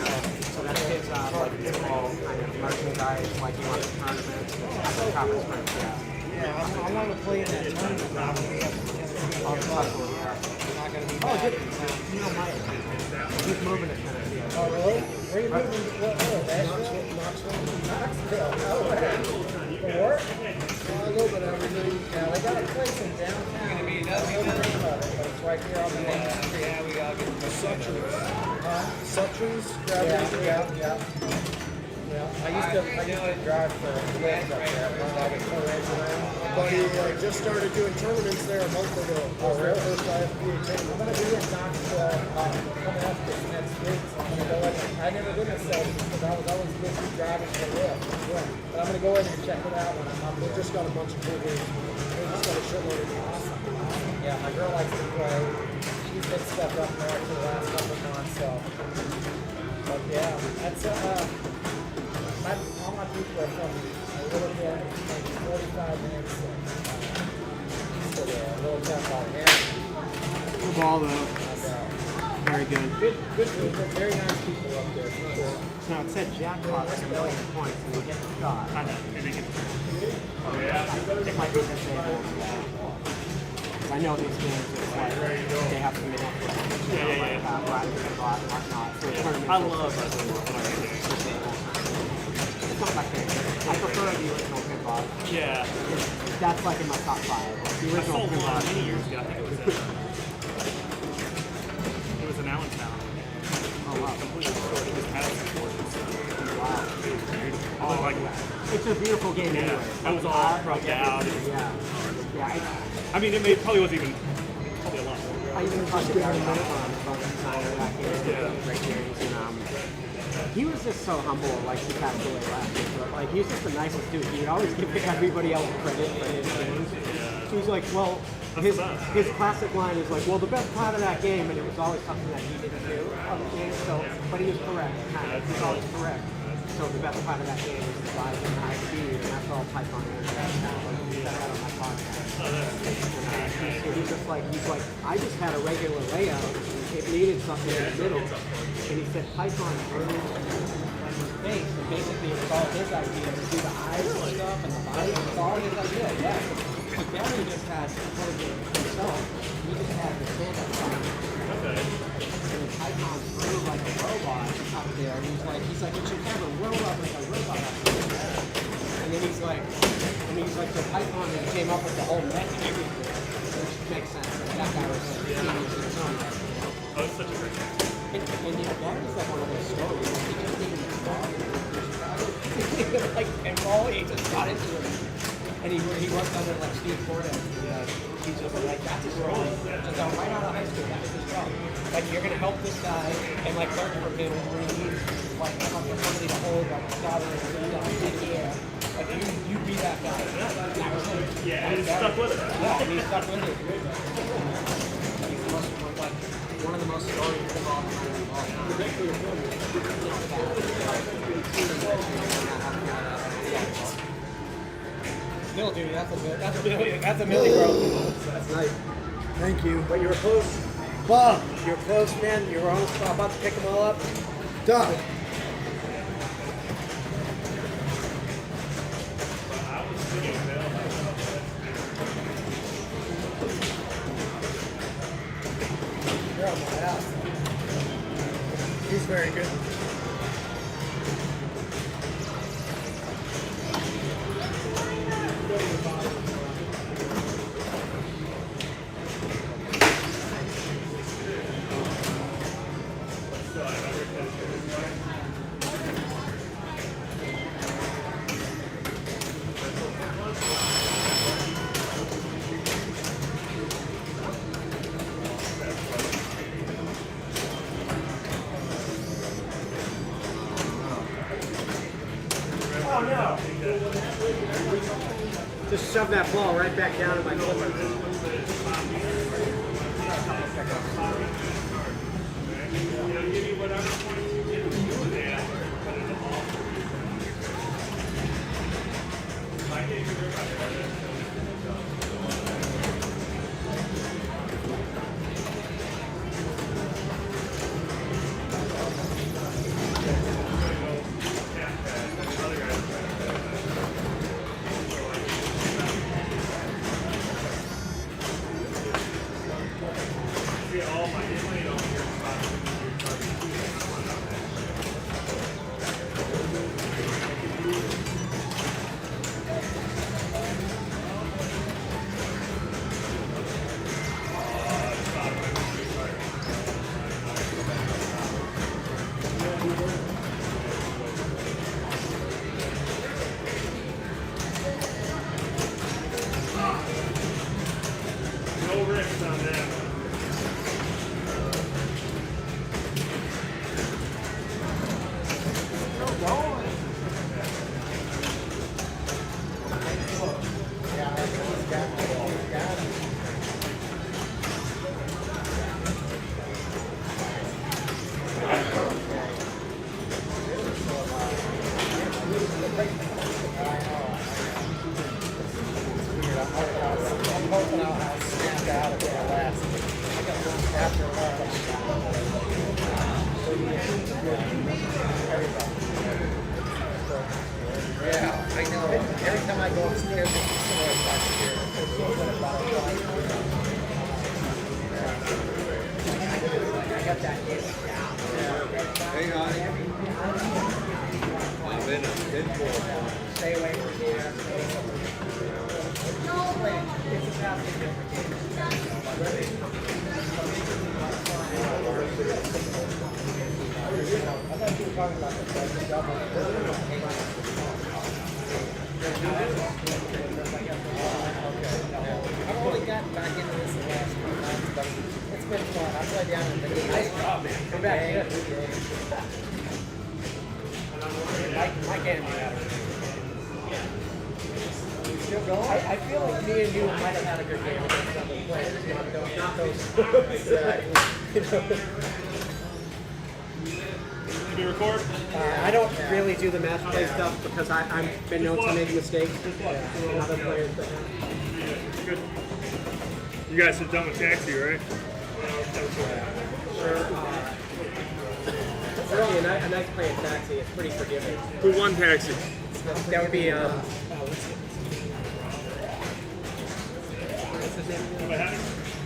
So that's his, like, pinball kind of merchandise, like he wants tournaments, conference rooms, yeah. Yeah, I want to play in that tournament now. Oh, it's possible, yeah. Not going to be Oh, bad. good. You know, Mike, he's moving to Tennessee. Oh, really? Where are you moving? Knoxville? Knoxville. Oh, for work? A little bit of everything. Yeah, they got a place in downtown. You're going to be nothing about it, but it's right there on the main street. Yeah, we got to get the Suttons. Suttons? Yeah. I used to drive for Lyft up there. But he just started doing tournaments there a month ago. Oh, really? First IFBA I'm tournament. going to be in Knoxville coming up this next week. So I'm going to go in. I never been to Selby because I was always busy driving for Lyft. Yeah. But I'm going to go in and check it out when I'm up there. They just got a bunch of cool games. They just got a shitload of games. Yeah, my girl likes to play. She's been stuck up there for the last couple of months. So, but yeah, that's all my people are from a little bit, maybe 45 minutes. So yeah, a little town called Harry. Good ball, though. Very good. Good people, very nice people up there. For sure. Now, it said jackpot is 1 million points, and you get the shot. I know. And they get Oh, yeah. It might be disabled. Because I know these games, it's like, they have to be enough for riding the block and whatnot. So tournaments I love wrestling. It's not my favorite. I prefer the original pinball. Yeah. That's like in my top 5. The I original sold one pinball. many years ago. I think it was in Allentown. Oh, wow. Completely destroyed. It just had some portions. Wow. Oh, like, It's a beautiful game yeah. anyway. It was all rubbed out. Yeah. Yeah. I mean, probably wasn't even, probably a lot more. I even talked to Gary Miller about the designer that game. Great games. And, he was just so humble, like he passed away last year. But like he was just the nicest dude. He would always give everybody else credit for his games. So he's like, well, his classic line is like, well, the best part of that game, and it was always something that he didn't do on the game. So, but he was correct. Kind of, he's always correct. So the best part of that game is the size and high speed, and that's all typed on there. He said that on my podcast. So he's just like, I just had a regular layout. It needed something in the middle. And he said Python through his face, and basically it was all his idea to do the eyes and stuff and the body. It was all his idea, yeah. But Gary just had himself. He just had the stand-up sign. Okay. And Python threw like a robot up there. And he's like, it should have a roll up like a robot up there. And then he's like, so Python came up with the whole net and everything. Which makes sense. That guy was like, genius in his own right. Oh, it's such a great game. And yeah, Gary's like one of those stories. He just didn't start. Like pinball, he just got into it. And he worked under like Steve Ford. He's just like, that's his role. Just right out of high school, that was his job. Like you're gonna help this guy and like learn from him when he needs like somebody to hold like a scholar in the air. Like you be that guy. That was him. Yeah, and he stuck with it. Yeah, and he stuck with it. He's the most like one of the most storied pinball players of all time. Still, dude, that's a million, bro. That's nice. Thank you. But you were close. Bob. You were close, man. You were almost about to pick them all up. Doug. You're on my house. He's very good. Just shove that ball right back down in my foot. they'll give you whatever points you give them. They ask you to put in the ball. I gave you everybody. No rips on that one. Yeah, I know. Every time I go upstairs, I got that hit down. Hang on. I'm in a pinball. Stay away from here. It's a vastly different game. I thought you were talking about the double. I've only gotten back into this the last few months, but it's been fun. I play down in the nice job, man. Come back here. My game still going? I feel like me and you might have had a good game against other players. Not those. Did you record? I don't really do the match play stuff because I've been known to make mistakes. Other players that have. Good. You guys have done with Taxi, right? Sure. It's really a nice play in Taxi. It's pretty forgiving. Who won Taxi? That would be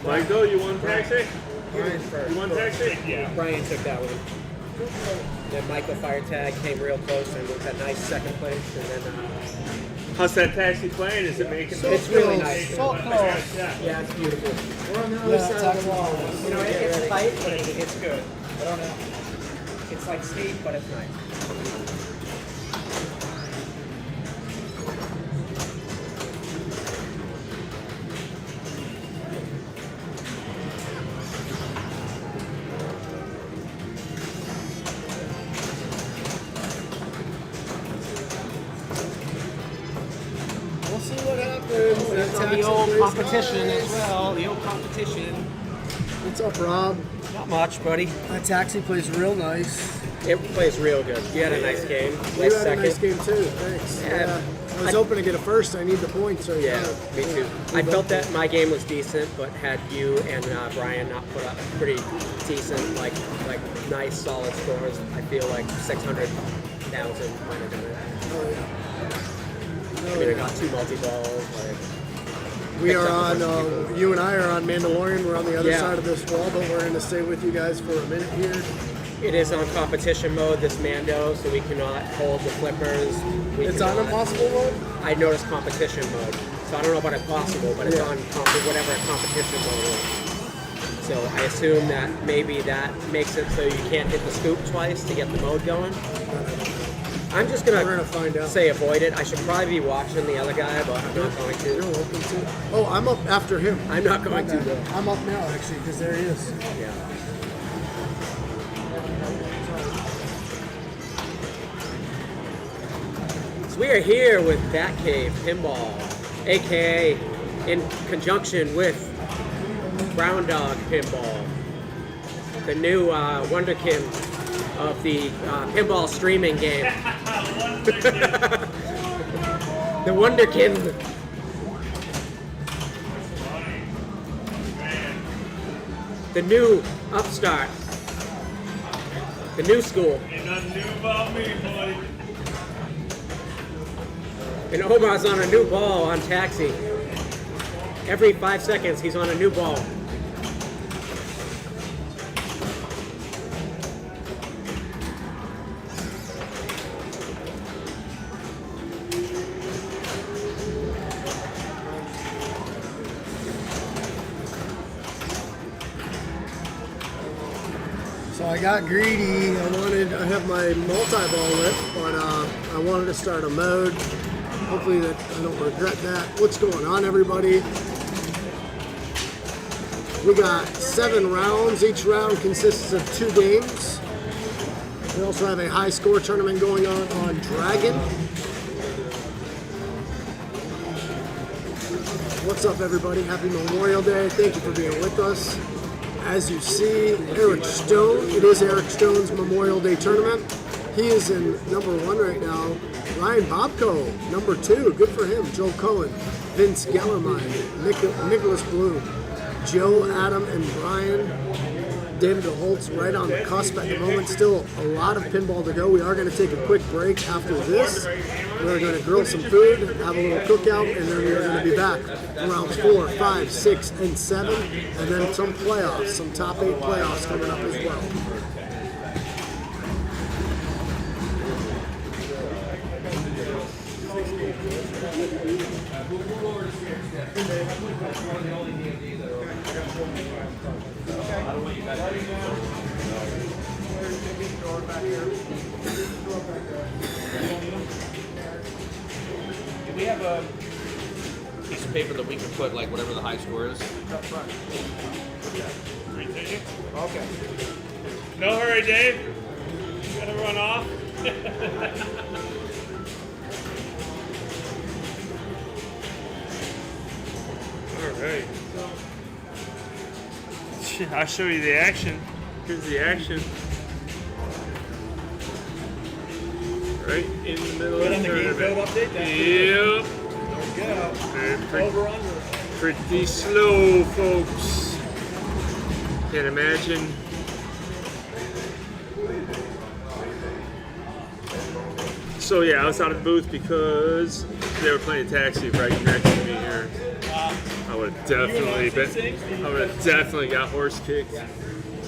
Michael, you won Taxi? Brian first. You won Taxi? Yeah. Brian took that one. Then Michael fire tag came real close and with a nice second place. And then how's that Taxi playing? Is it making it's really nice. So close. Yeah, it's beautiful. We're on the other side of the wall. You know, it's tight, but it's good. I don't know. It's like steep, but it's nice. We'll see what happens. That The Taxi old plays competition nice. as well. The old competition. What's up, Rob? Not much, buddy. That Taxi plays real nice. It plays real good. You had a nice game. You Nice had second. a nice game too. Thanks. Yeah. I was hoping to get a first. I need the points. So Yeah, me too. I felt that my game was decent, but had you and Brian not put up pretty decent, like nice, solid scores, I feel like 600,000 might have done it. Oh yeah. I mean, I got 2 multi-balls. We picked are up the on. first few. You and I are on Mandalorian. We're on the other Yeah. side of this wall, but we're going to stay with you guys for a minute here. It is on competition mode, this Mando, so we cannot hold the flippers. It's on impossible mode. I noticed competition mode, so I don't know about impossible, but it's Yeah. on whatever competition mode is. So I assume that maybe that makes it so you can't hit the scoop twice to get the mode going. I'm just We're gonna find out. say avoid it. I should probably be watching the other guy, but I'm not going You're to. welcome to. Oh, I'm up after him. I'm not going to. Though. I'm up now actually because there he is. Yeah. So we are here with Batcave Pinball, aka in conjunction with Brown Dog Pinball. the new wonderkin of the pinball streaming game. The wonderkin. The new upstart. The new school. Ain't nothing new about me, buddy. And Omar's on a new ball on Taxi. Every 5 seconds, he's on a new ball. So I got greedy. I have my multi-ball lit, but I wanted to start a mode. Hopefully that I don't regret that. What's going on, everybody? We got 7 rounds. Each round consists of 2 games. We also have a high score tournament going on Dragon. What's up, everybody? Happy Memorial Day. Thank you for being with us. As you see, Eric Stone. It is Eric Stone's Memorial Day tournament. He is in number 1 right now. Ryan Bobko, number 2. Good for him. Joe Cohen, Vince Gellermine, Nicholas Bloom, Joe, Adam, and Brian. David DeHoltz right on the cusp at the moment. Still a lot of pinball to go. We are going to take a quick break after this. We're going to grill some food, have a little cookout, and then we're going to be back for rounds 4, 5, 6, and 7, and then some playoffs, some top 8 playoffs coming up as well. Do we have a piece of paper that we can put like whatever the high score is? Okay. No hurry, Dave. You gotta run off. All right. I'll show you the action. Here's the action. Right in the middle of the tournament. Yep. Over under. Pretty slow, folks. Can't imagine. So yeah, I was out of the booth because they were playing Taxi right next to me here. I would have definitely got horse kicked.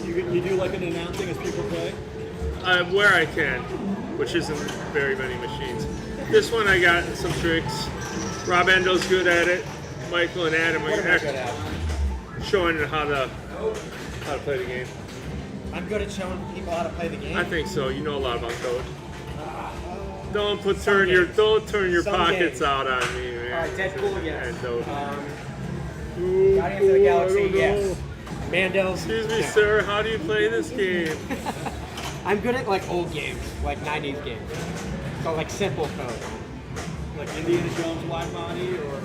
You do like an announcing as people play? Where I can, which isn't very many machines. This one I got some tricks. Rob Endo's good at it. Michael and Adam are showing how to play the game. I'm good at showing people how to play the game. I think so. You know a lot about code. Don't turn your pockets out on me, man. All right, Deadpool, yes. Guardians of the Galaxy, yes. Mandels. Excuse me, sir. How do you play this game? I'm good at like old games, like 90s games. So like simple code. Like Indiana Jones Wide Body or...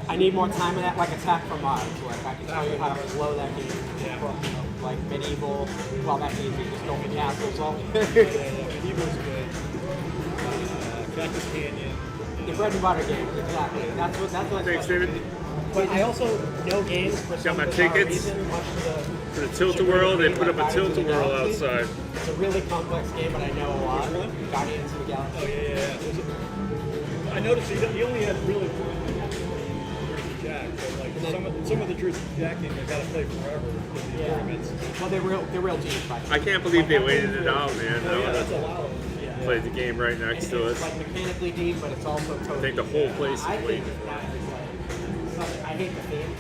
I need more time in that, like Attack from Mars. Like I can tell you how to flow that game. Yeah. Like Medieval, well that's easy, just don't get castles all. Medieval's good. Cactus Canyon. The bread and butter games, exactly. That's what Thanks, David. But I also know games for some Got my bizarre tickets reason, much to the for the Tilt-A-Whirl. They put up a Tilt-A-Whirl outside. It's a really complex game, but I know a lot. Guardians of the Galaxy. Oh, yeah. I noticed he only had really Jack, but like some of the Truth Jack games, I gotta play forever in the tournaments. Well, they're real teams. I can't believe they waited it out, man. Oh, yeah, that's allowed. Played the game right next to It's us. like mechanically deep, but it's also totally. I think the whole place I is think waiting. that is like, I hate the theme.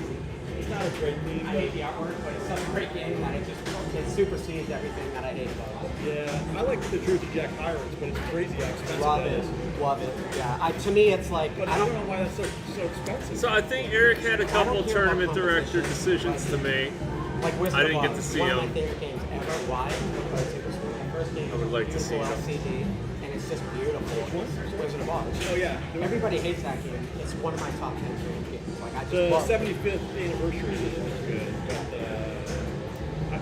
It's not a great theme. I hate the artwork, but it's such a great game that it supersedes everything that I hate about it. Yeah, I like the Truth of Jack Pirates, but it's crazy how expensive Love that it, is. love it. Yeah, to me it's like But I don't know why that's so expensive. So I think Eric had a couple care about tournament director competition. decisions to make. like Wizard I didn't of get Oz, to see one of them. my favorite games ever. Why? Because it was the first game. I would like to see them. LCD, and it's just beautiful. It's Wizard of Oz. Oh yeah. Everybody hates that game. It's one of my top 10 dream games. Like I just The love it. 75th anniversary edition is good. But,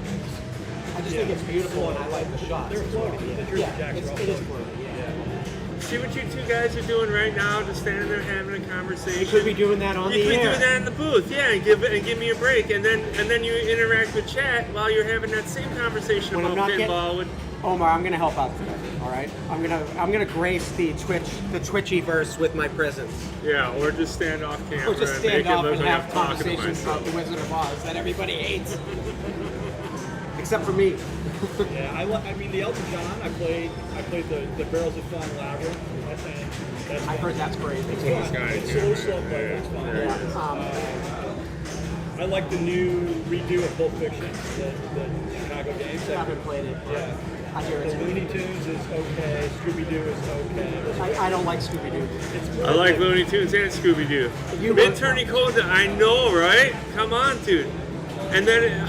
just think it's beautiful and I like the shots. They're floating. The Jersey Jacks are all it is floating. floating. See what you two guys are doing right now, just standing there having a conversation. You could be doing that on You the could be air. doing that in the booth, yeah, and give me a break, and then you interact with chat while you're having that same conversation When I'm about not pinball. With Omar, I'm gonna help out today. All right, I'm gonna grace the Twitchy-verse with my presence. yeah, or just stand off camera Or just and stand make it up look and like have I'm talking to conversations myself. about the Wizard of Oz that everybody hates, except for me. Yeah, I mean the Elton John. I played the Barrels of Fun Labyrinth. That's I've heard that's great. It's fun. It's slow, slow play. It's fun. I like the new redo of Pulp Fiction, the Chicago games. I haven't played it. Yeah. I hear it's The good. Looney Tunes is okay. Scooby-Doo is okay. I don't like Scooby-Doo. I like Looney Tunes and Scooby Doo. You Mid both- turning cold. I know, right? Come on, dude. And then,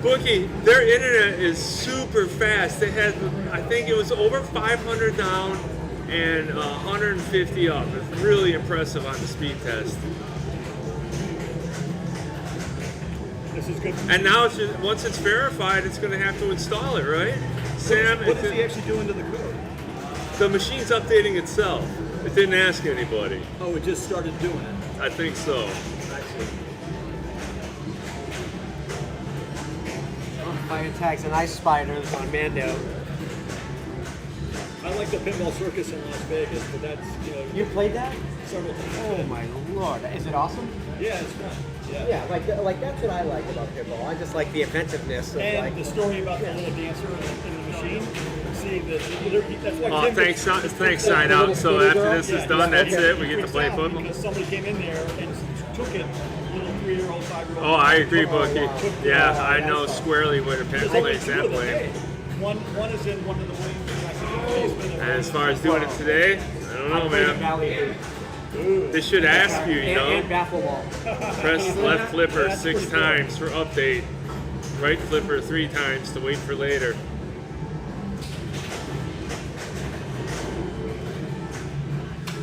Bookie, their internet is super fast. They had, I think it was over 500 down and 150 up. It's really impressive on the speed test. This is good. And now it's just, once it's verified, it's going to have to install it, right? Sam, What is he actually doing to the code? the machine's updating itself. It didn't ask anybody. Oh, it just started doing it. I think so. Fire tags and ice spiders on Mando. I like the Pinball Circus in Las Vegas, but that's, you know. You played that? Several times. Oh my lord! Is it awesome? Yeah, it's fun. Yeah. Yeah, like that's what I like about pinball. I just like the inventiveness of And like the story about the little dancer in the machine. See, that's why Oh, Kim thanks, gets- thanks, that sign out. little So skinny after girl, this is yeah, done, that's okay. it. We get to Freaks play out football. because somebody came in there and took it, little 3-year-old, 5-year-old. Oh, I agree, Took Bookie. the Yeah, ball, I that's know fun. squarely what a There's pen only plays two that of them, way. hey. One is in one of the wings. And as far as doing it today, I don't know, man. They should ask you, you know. And baffle wall. Press left flipper 6 times for update, right flipper 3 times to wait for later.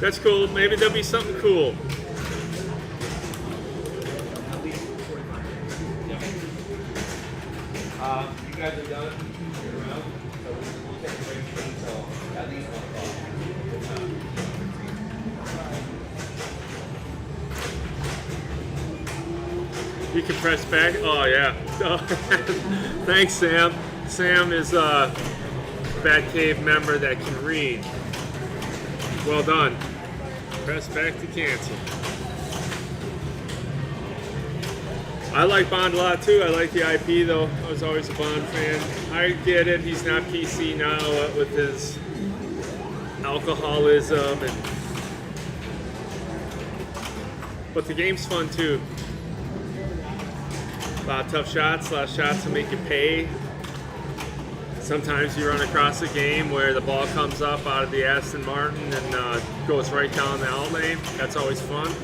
That's cool. Maybe there'll be something cool. You guys are done? You're around? So we'll take a break until at least 1 o'clock. You can press back. Oh, yeah. Thanks, Sam. Sam is a Batcave member that can read. Well done. Press back to cancel. I like Bond a lot too. I like the IP though. I was always a Bond fan. I get it. He's not PC now with his alcoholism, but the game's fun too. A lot of tough shots, a lot of shots that make you pay. Sometimes you run across a game where the ball comes up out of the Aston Martin and goes right down the out lane. That's always fun.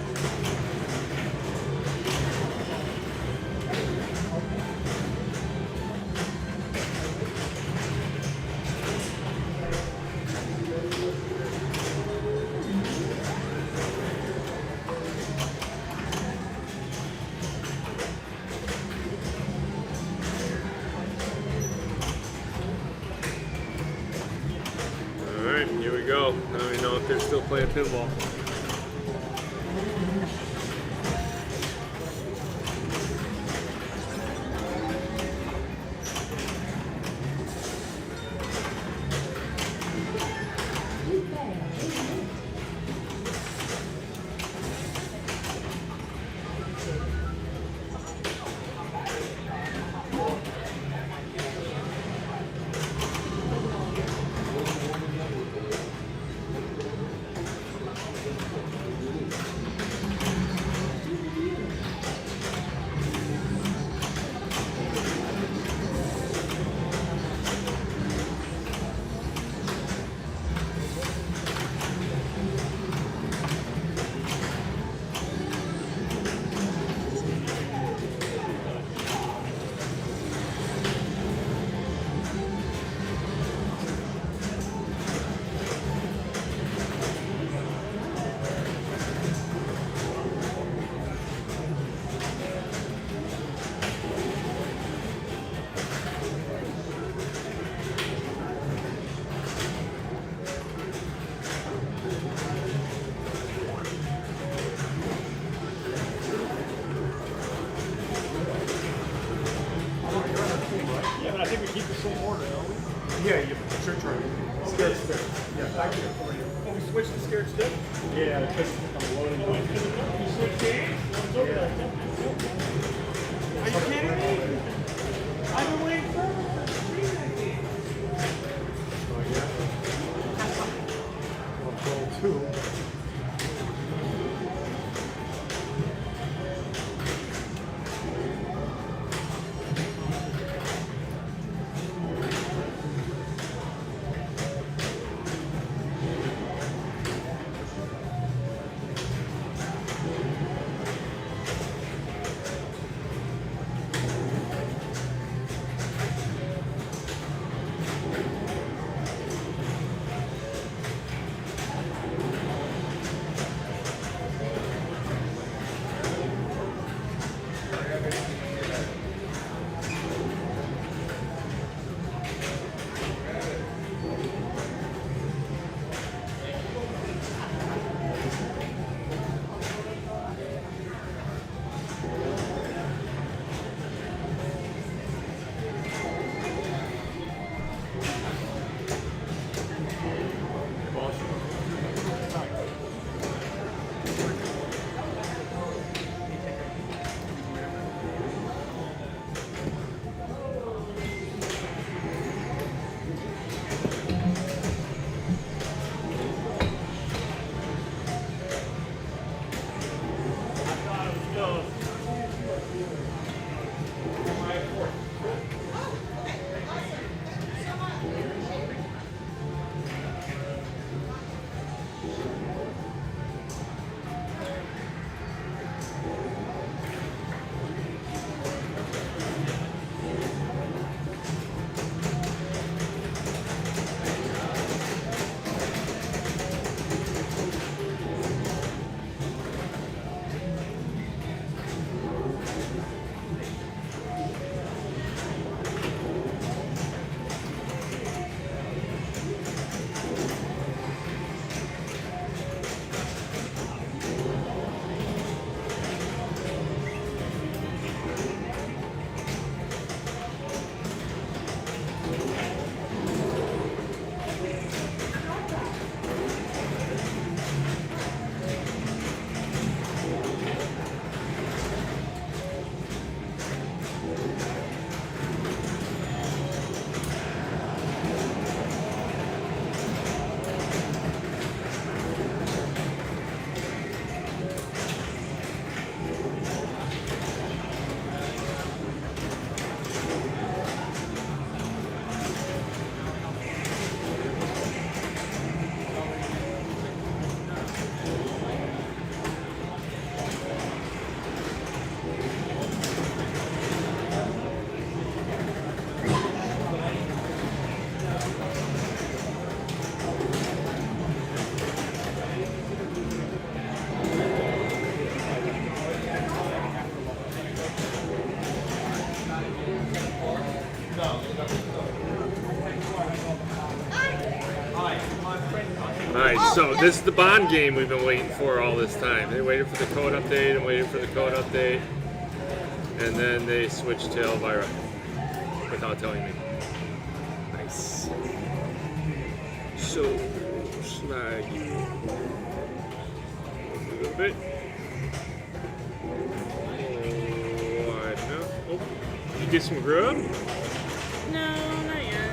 Alright, here we go. Now we know if they're still playing pinball. Sure, try. Scared stick. Yeah, back here for you. Oh, we switched to scared stick? Yeah, because I'm loading it. You switched games? Yeah. Are you kidding me? I've been waiting forever for that game. Oh, yeah. Well, two. Alright, so this is the Bond game we've been waiting for all this time. They waited for the code update and waited for the code update, and then they switched to Elvira without telling me. Nice. So, slide you a little bit. Wide enough. Oh, did you get some grub? No, not yet.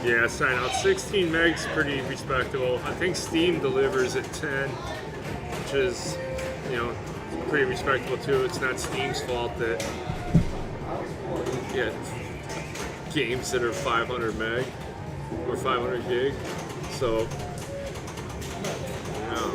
Yeah, sign out 16 megs, pretty respectable. I think Steam delivers at 10, which is, you know, pretty respectable too. It's not Steam's fault that games that are 500 meg or 500 gig. So, yeah.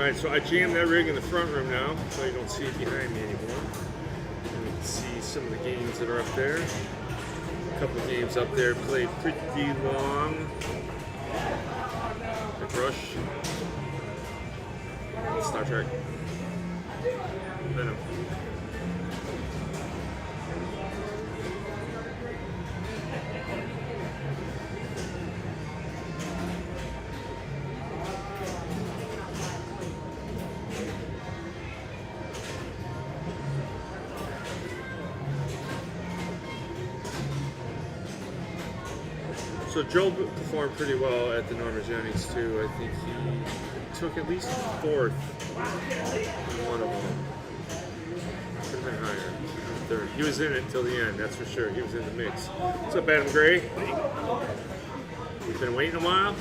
Alright, so I jammed that rig in the front room now, so you don't see it behind me anymore. And you can see some of the games that are up there. A couple of games up there played pretty long. Like Rush. Star Trek. Venom. So Joe performed pretty well at the Norma Jennings too. I think he took at least fourth in one of them. Could have been higher. Third. He was in it till the end, that's for sure. He was in the mix. What's up, Adam Gray? You've been waiting a while?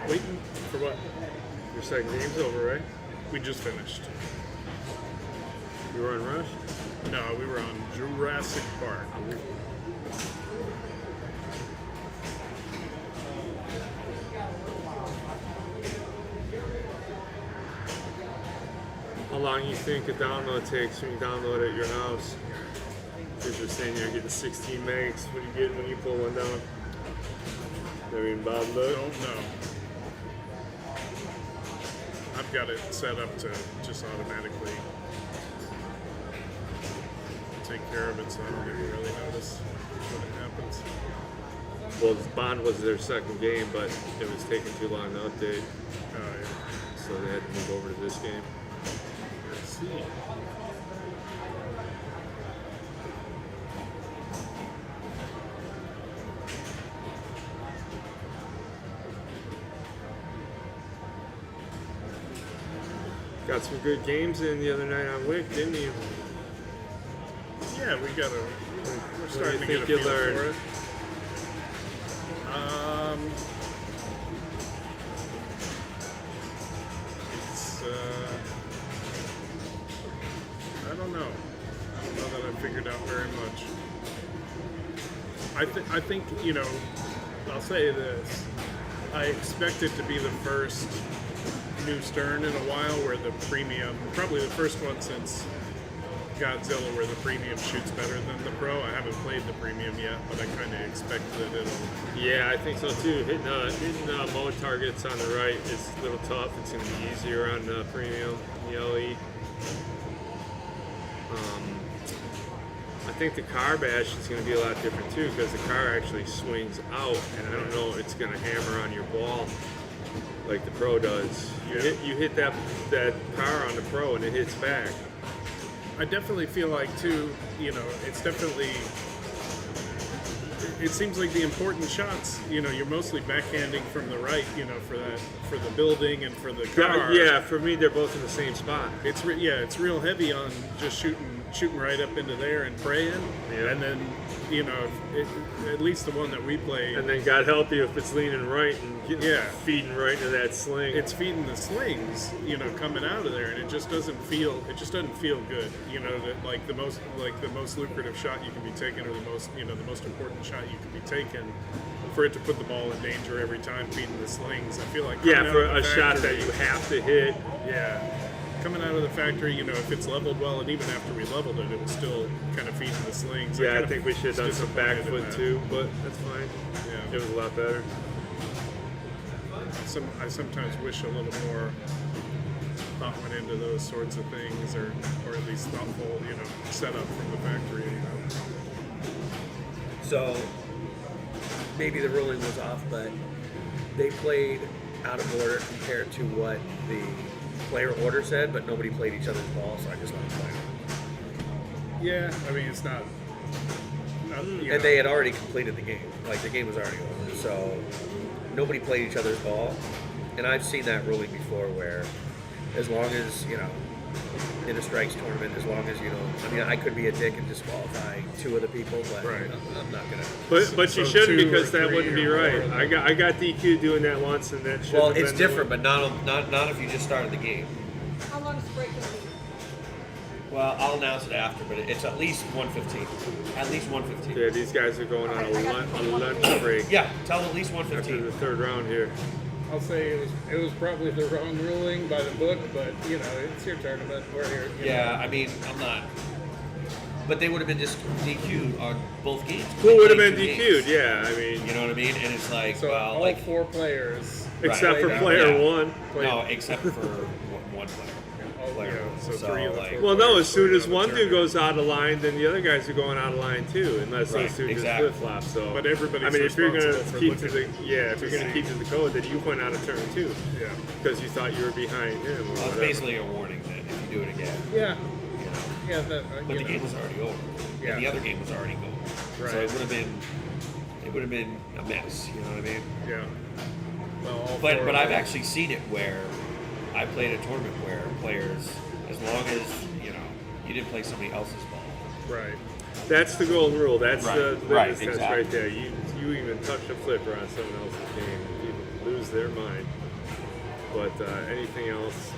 Waiting for what? Your second game's over, right? We just finished. You were on Rush? No, we were on Jurassic Park. How long you think a download takes when you download at your house? Because you're saying you're getting 16 megs. What do you get when you pull one down? Never even bothered look? Don't know. I've got it set up to just automatically take care of it, so I don't even really notice when it happens. Well, Bond was their second game, but it was taking too long to update. Oh, yeah. So they had to move over to this game. Let's see. Got some good games in the other night on Wick, didn't you? Yeah, we're starting to What do get you a think you feel learned? for it. It's I don't know. I don't know that I figured out very much. I think, you know, I'll say this. I expect it to be the first new Stern in a while where the premium, probably the first one since Godzilla, where the premium shoots better than the Pro. I haven't played the premium yet, but I kind of expect that it'll. Yeah, I think so too. Hitting mode targets on the right is a little tough. It's going to be easier on the premium, the LE. I think the car bash is going to be a lot different too, because the car actually swings out, and I don't know if it's going to hammer on your ball like the Pro does. You hit that car on the Pro and it hits back. I definitely feel like too, you know, it's definitely. It seems like the important shots, you know, you're mostly backhanding from the right, you know, for the building and for the car. Yeah, for me they're both in the same spot. It's it's real heavy on just shooting right up into there and praying, and then, you know, at least the one that we play. And then God help you if it's leaning right and feeding right into that sling. It's feeding the slings, you know, coming out of there, and it just doesn't feel good. You know, that like the most lucrative shot you can be taking, or the most important shot you can be taking, for it to put the ball in danger every time feeding the slings. I feel like for a shot that you have to hit. Yeah. Coming out of the factory, you know, if it's leveled well, and even after we leveled it, it was still kind of feeding the slings. Yeah, I think we should have done some back foot too, but that's fine. Yeah. It was a lot better. I sometimes wish a little more thought went into those sorts of things, or at least thoughtful, you know, setup from the factory. You know. So maybe the ruling was off, but they played out of order compared to what the player order said, but nobody played each other's ball, so I just let them play. Yeah, I mean, it's not. And they had already completed the game. Like, the game was already over. So nobody played each other's ball. And I've seen that ruling before where, as long as, you know, in a strikes tournament, as long as you don't. I mean, I could be a dick and disqualify two of the people, but I'm not going to. But you shouldn't, because that wouldn't be right. I got DQ doing that once, and that should. Well, it's different, but not if you just started the game. How long is the break going to be? Well, I'll announce it after, but it's at least 1:15. At least 1:15. Yeah, these guys are going on a lunch break. Yeah, tell them at least 1:15. After the third round here. I'll say it was probably the wrong ruling by the book, but you know, it's your tournament. We're here. You know. I mean, I'm not. But they would have been just DQ'd on both games. Who would have been Two DQ'd? games. Yeah, I mean, You know what I mean? And it's like, So well, all like 4 players, except for Right. player Yeah. one. no, except for one player. so 3 of the 4. Well, no. As soon players as played on one the dude tournament. goes out of line, then the other guys are going out of line too, unless Right, those two exactly. just flip flop. So, But everybody's I mean, if you're going to responsible for keep to the looking if you're to going to see. keep to the code, then you went out of turn two Yeah. because you thought you were behind him. Or Well, it's whatever. basically a warning that if you do it again, Yeah. you know. Yeah. That, But you the know. game was already over. Yeah. And the other game was already going. So Right. it would have been a mess. You know what I mean? Yeah. Well, all But 4 but of I've them. actually seen it where I played a tournament where players, as long as you didn't play somebody else's ball. Right. That's the golden rule. That's Right, the right, litmus test exactly. right there. You even touch a flipper on someone else's game, people lose their mind. But anything else,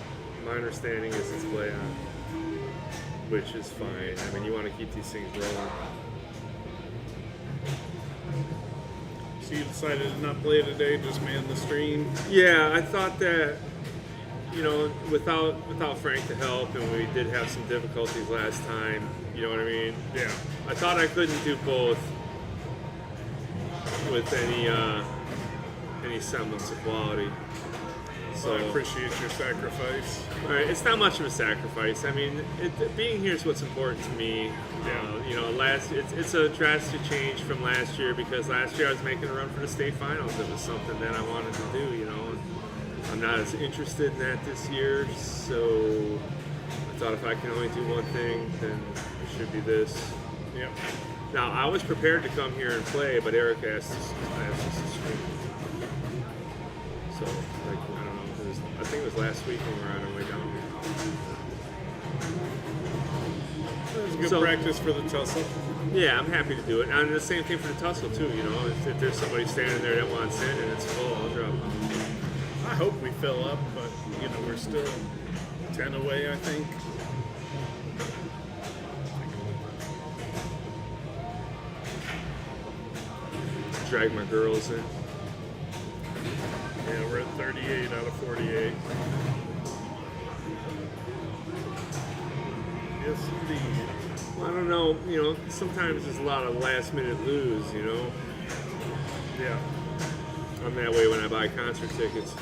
my understanding is it's play on, which is fine. I mean, you want to keep these things rolling. So you decided to not play today, just man the stream. Yeah, I thought that, without Frank to help, and we did have some difficulties last time. You know what I mean? Yeah. I thought I couldn't do both with any semblance of quality. So I appreciate your sacrifice. All right, it's not much of a sacrifice. I mean, being here is what's important to me. It's a drastic change from last year because last year I was making a run for the state finals. It was something that I wanted to do, And I'm not as interested in that this year, so I thought if I can only do one thing, then it should be this. Yep. Now, I was prepared to come here and play, but Eric asked us to stream. So, like, I don't know. I think it was last week when we were on our way down here. It was good So- practice for the tussle. Yeah, I'm happy to do it. And the same thing for the tussle, too, If there's somebody standing there that wants in and it's full, I'll drop. I hope we fill up, but we're still 10 away, I think. Drag my girls in. Yeah, we're at 38 out of 48. Yes, indeed. Well, I don't know, sometimes there's a lot of last minute lose, Yeah. I'm that way when I buy concert tickets.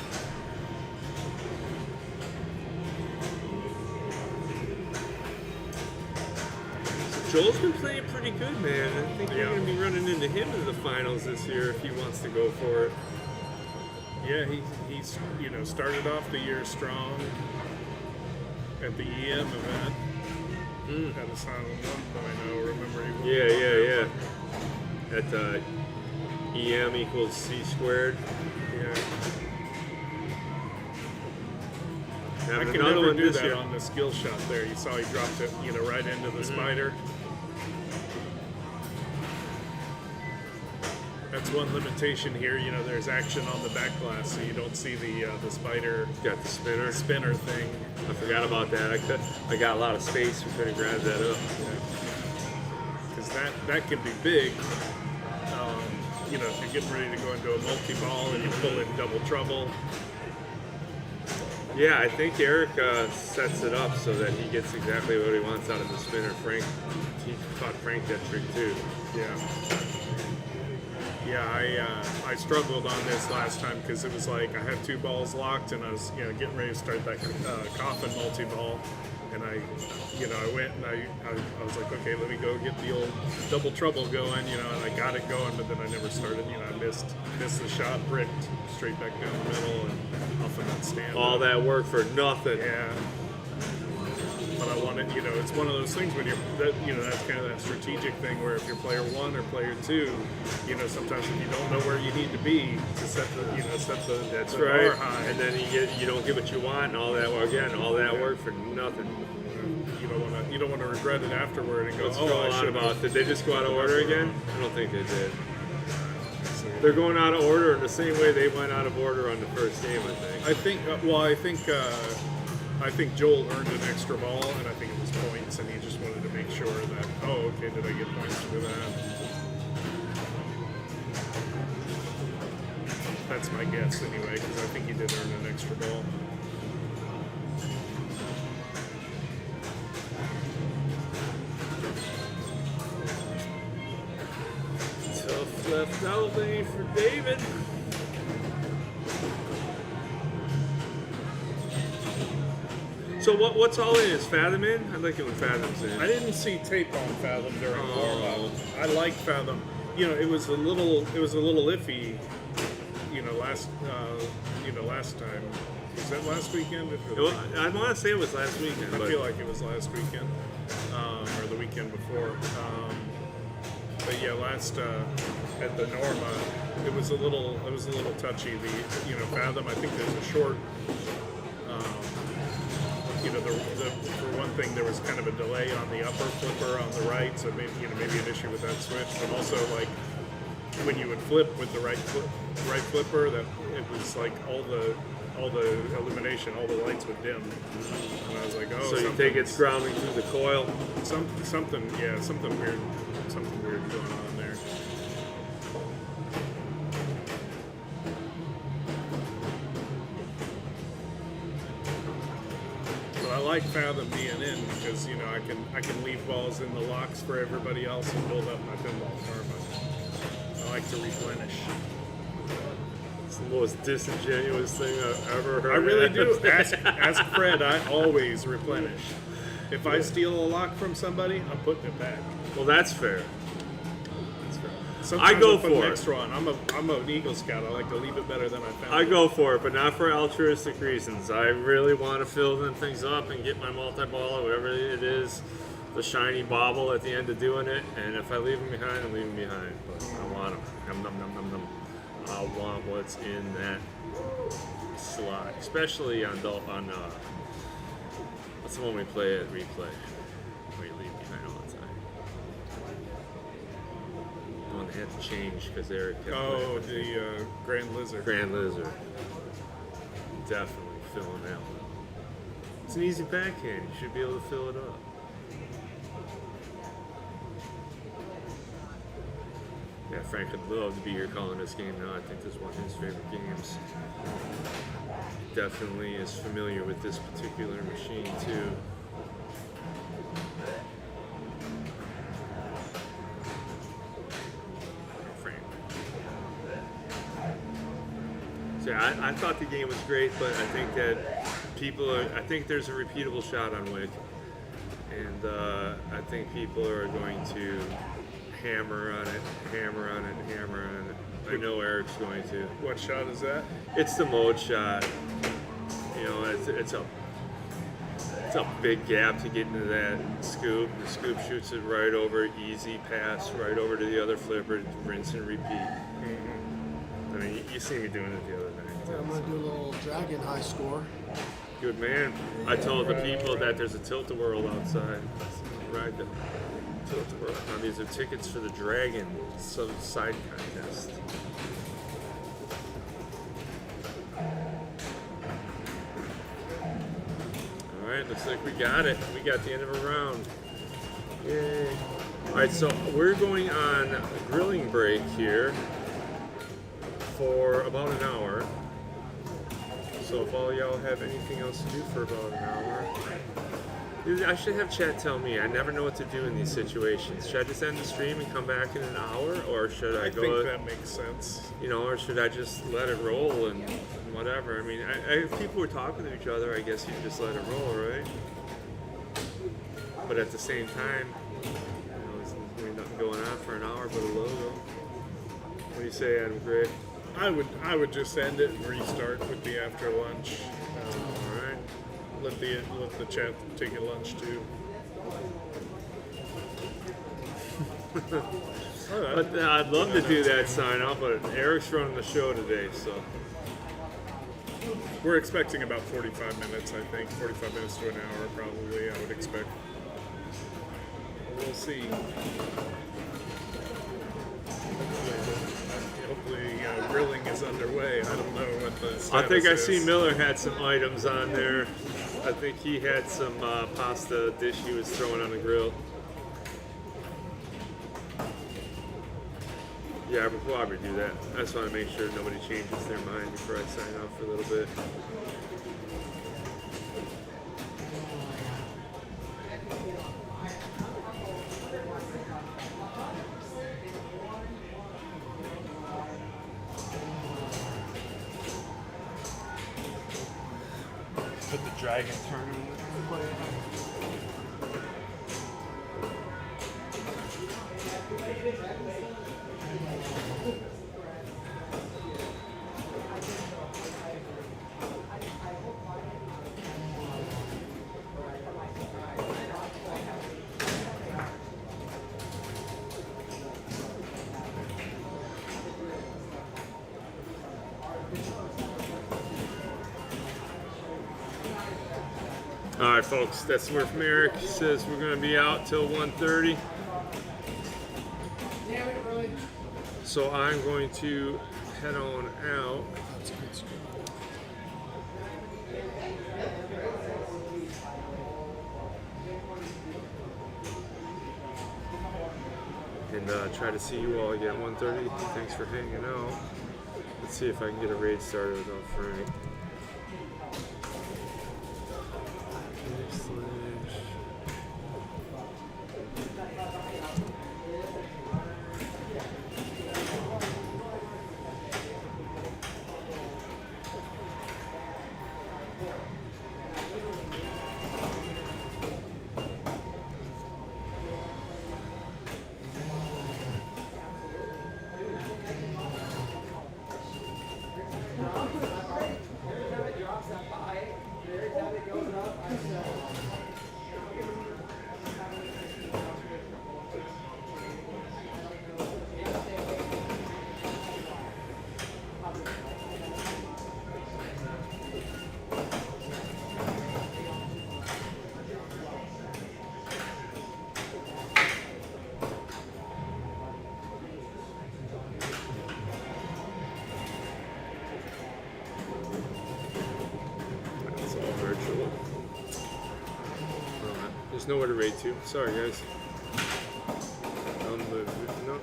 Joel's been playing pretty good, man. I think you're going to be running into him in the finals this year if he wants to go for it. Yeah, he's started off the year strong at the EM event at Asylum 1.0. Remember he won. Yeah. At EM equals C squared. Yeah. I Having can another never one do this that year. on the skill shot there. You saw he dropped it, right into the spider. That's one limitation here. There's action on the back glass, so you don't see the spider. Got the spinner thing. I forgot about that. I got a lot of space. We couldn't grab that up. Because that can be big. If you're getting ready to go into a multi-ball and you pull in double trouble. Yeah, I think Eric sets it up so that he gets exactly what he wants out of the spinner. He taught Frank that trick too. Yeah, I struggled on this last time because it was like I had 2 balls locked and I was getting ready to start that coffin multi-ball, and I went and I was like, okay, let me go get the old double trouble going, and I got it going, but then I never started. I missed the shot, bricked straight back down the middle and off of that stand. All that work for nothing. Yeah. But I wanted, it's one of those things when that's kind of that strategic thing where if you're player 1 or player 2, sometimes if you don't know where you need to be to set the That's the right. bar high, And then you don't get what you want, and all that. Well, again, all that work for nothing. You don't want to regret it afterward and go, What's oh, going I on should about? have. Did they just go out of order again? I don't think they did. They're going out of order in the same way they went out of order on the first game, I think. I think Joel earned an extra ball, and I think it was points, and he just wanted to make sure that, oh, okay, did I get points for that? That's my guess anyway, because I think he did earn an extra ball. Tough left outlay for David. So what's all in? Is Fathom in? I like it when Fathom's in. I didn't see tape on Fathom during Oh. warm-up. I like Fathom. You know, it was a little iffy. Last time. Was that last weekend? I want to say it was last weekend. I but feel like it was last weekend, or the weekend before. But yeah, last at the Norma, it was a little touchy. Fathom. I think there's a short. For one thing, there was kind of a delay on the upper flipper on the right, so maybe an issue with that switch. But also, like when you would flip with the right flipper, that it was like all the illumination, all the lights would dim, and I was like, oh. So you think it's grounding through the coil? Something weird going on there. I like Fathom being in because I can leave balls in the locks for everybody else and build up my pinball karma. I like to replenish. It's the most disingenuous thing I've ever heard. I really do. Ask Fred. I always replenish. If I steal a lock from somebody, I'm putting it back. Well, that's fair. Sometimes I go put for an it. extra on. I'm an Eagle Scout. I like to leave it better than I found I it. go for it, but not for altruistic reasons. I really want to fill them things up and get my multi-ball or whatever it is, the shiny bauble at the end of doing it. And if I leave them behind, I leave them behind. But I want them. Num, num, num, num, num. I want what's in that slot, especially on what's the one we play at replay? Where you leave behind all the time. The one they had to change because Eric kept Oh, playing. the Grand Lizard. Grand Lizard. Definitely filling that one. It's an easy backhand. You should be able to fill it up. Yeah, Frank would love to be here calling this game now. I think this is one of his favorite games. Definitely is familiar with this particular machine too. Frank. So yeah, I thought the game was great, but I think that I think there's a repeatable shot on Wick. And I think people are going to hammer on it. I know Eric's going to. What shot is that? It's the mode shot. It's a big gap to get into that scoop. The scoop shoots it right over, easy pass, right over to the other flipper, rinse and repeat. I mean, you see me doing it the other night. I'm going to do a little dragon high score. Good man. I told the people that there's a tilt-a-whirl outside. Ride the tilt-a-whirl. Now these are tickets for the Dragon side contest. All right, looks like we got it. We got the end of a round. Yay. All right, so we're going on a grilling break here for about an hour. So if all y'all have anything else to do for about an hour, I should have chat tell me. I never know what to do in these situations. Should I just end the stream and come back in an hour, or should I go? I think that makes sense. Or should I just let it roll and whatever? I mean, if people were talking to each other, I guess you just let it roll, right? But at the same time, there's nothing going on for an hour but a logo. What do you say, Adam Gray? I would just end it and restart with the after lunch. All right. Let the chat take a lunch too. But I'd love to do that sign off, but Eric's running the show today, so. We're expecting about 45 minutes, I think. 45 minutes to an hour, probably, I would expect. We'll see. Hopefully, grilling is underway. I don't know what the status I think I is. see Miller had some items on there. I think he had some pasta dish he was throwing on the grill. Yeah, we'll probably do that. I just want to make sure nobody changes their mind before I sign off for a little bit. Put the dragon tournament. All right, folks, that's word from Eric. He says we're going to be out till 1:30. So I'm going to head on out. And try to see you all again at 1:30. Thanks for hanging out. Let's see if I can get a raid started without Frank. There's nowhere to raid to. Sorry, guys.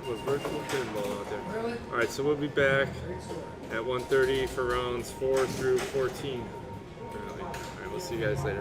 The virtual pinball out there. Really? All right, so we'll be back at 1:30 for rounds 4 through 14. All right, we'll see you guys later.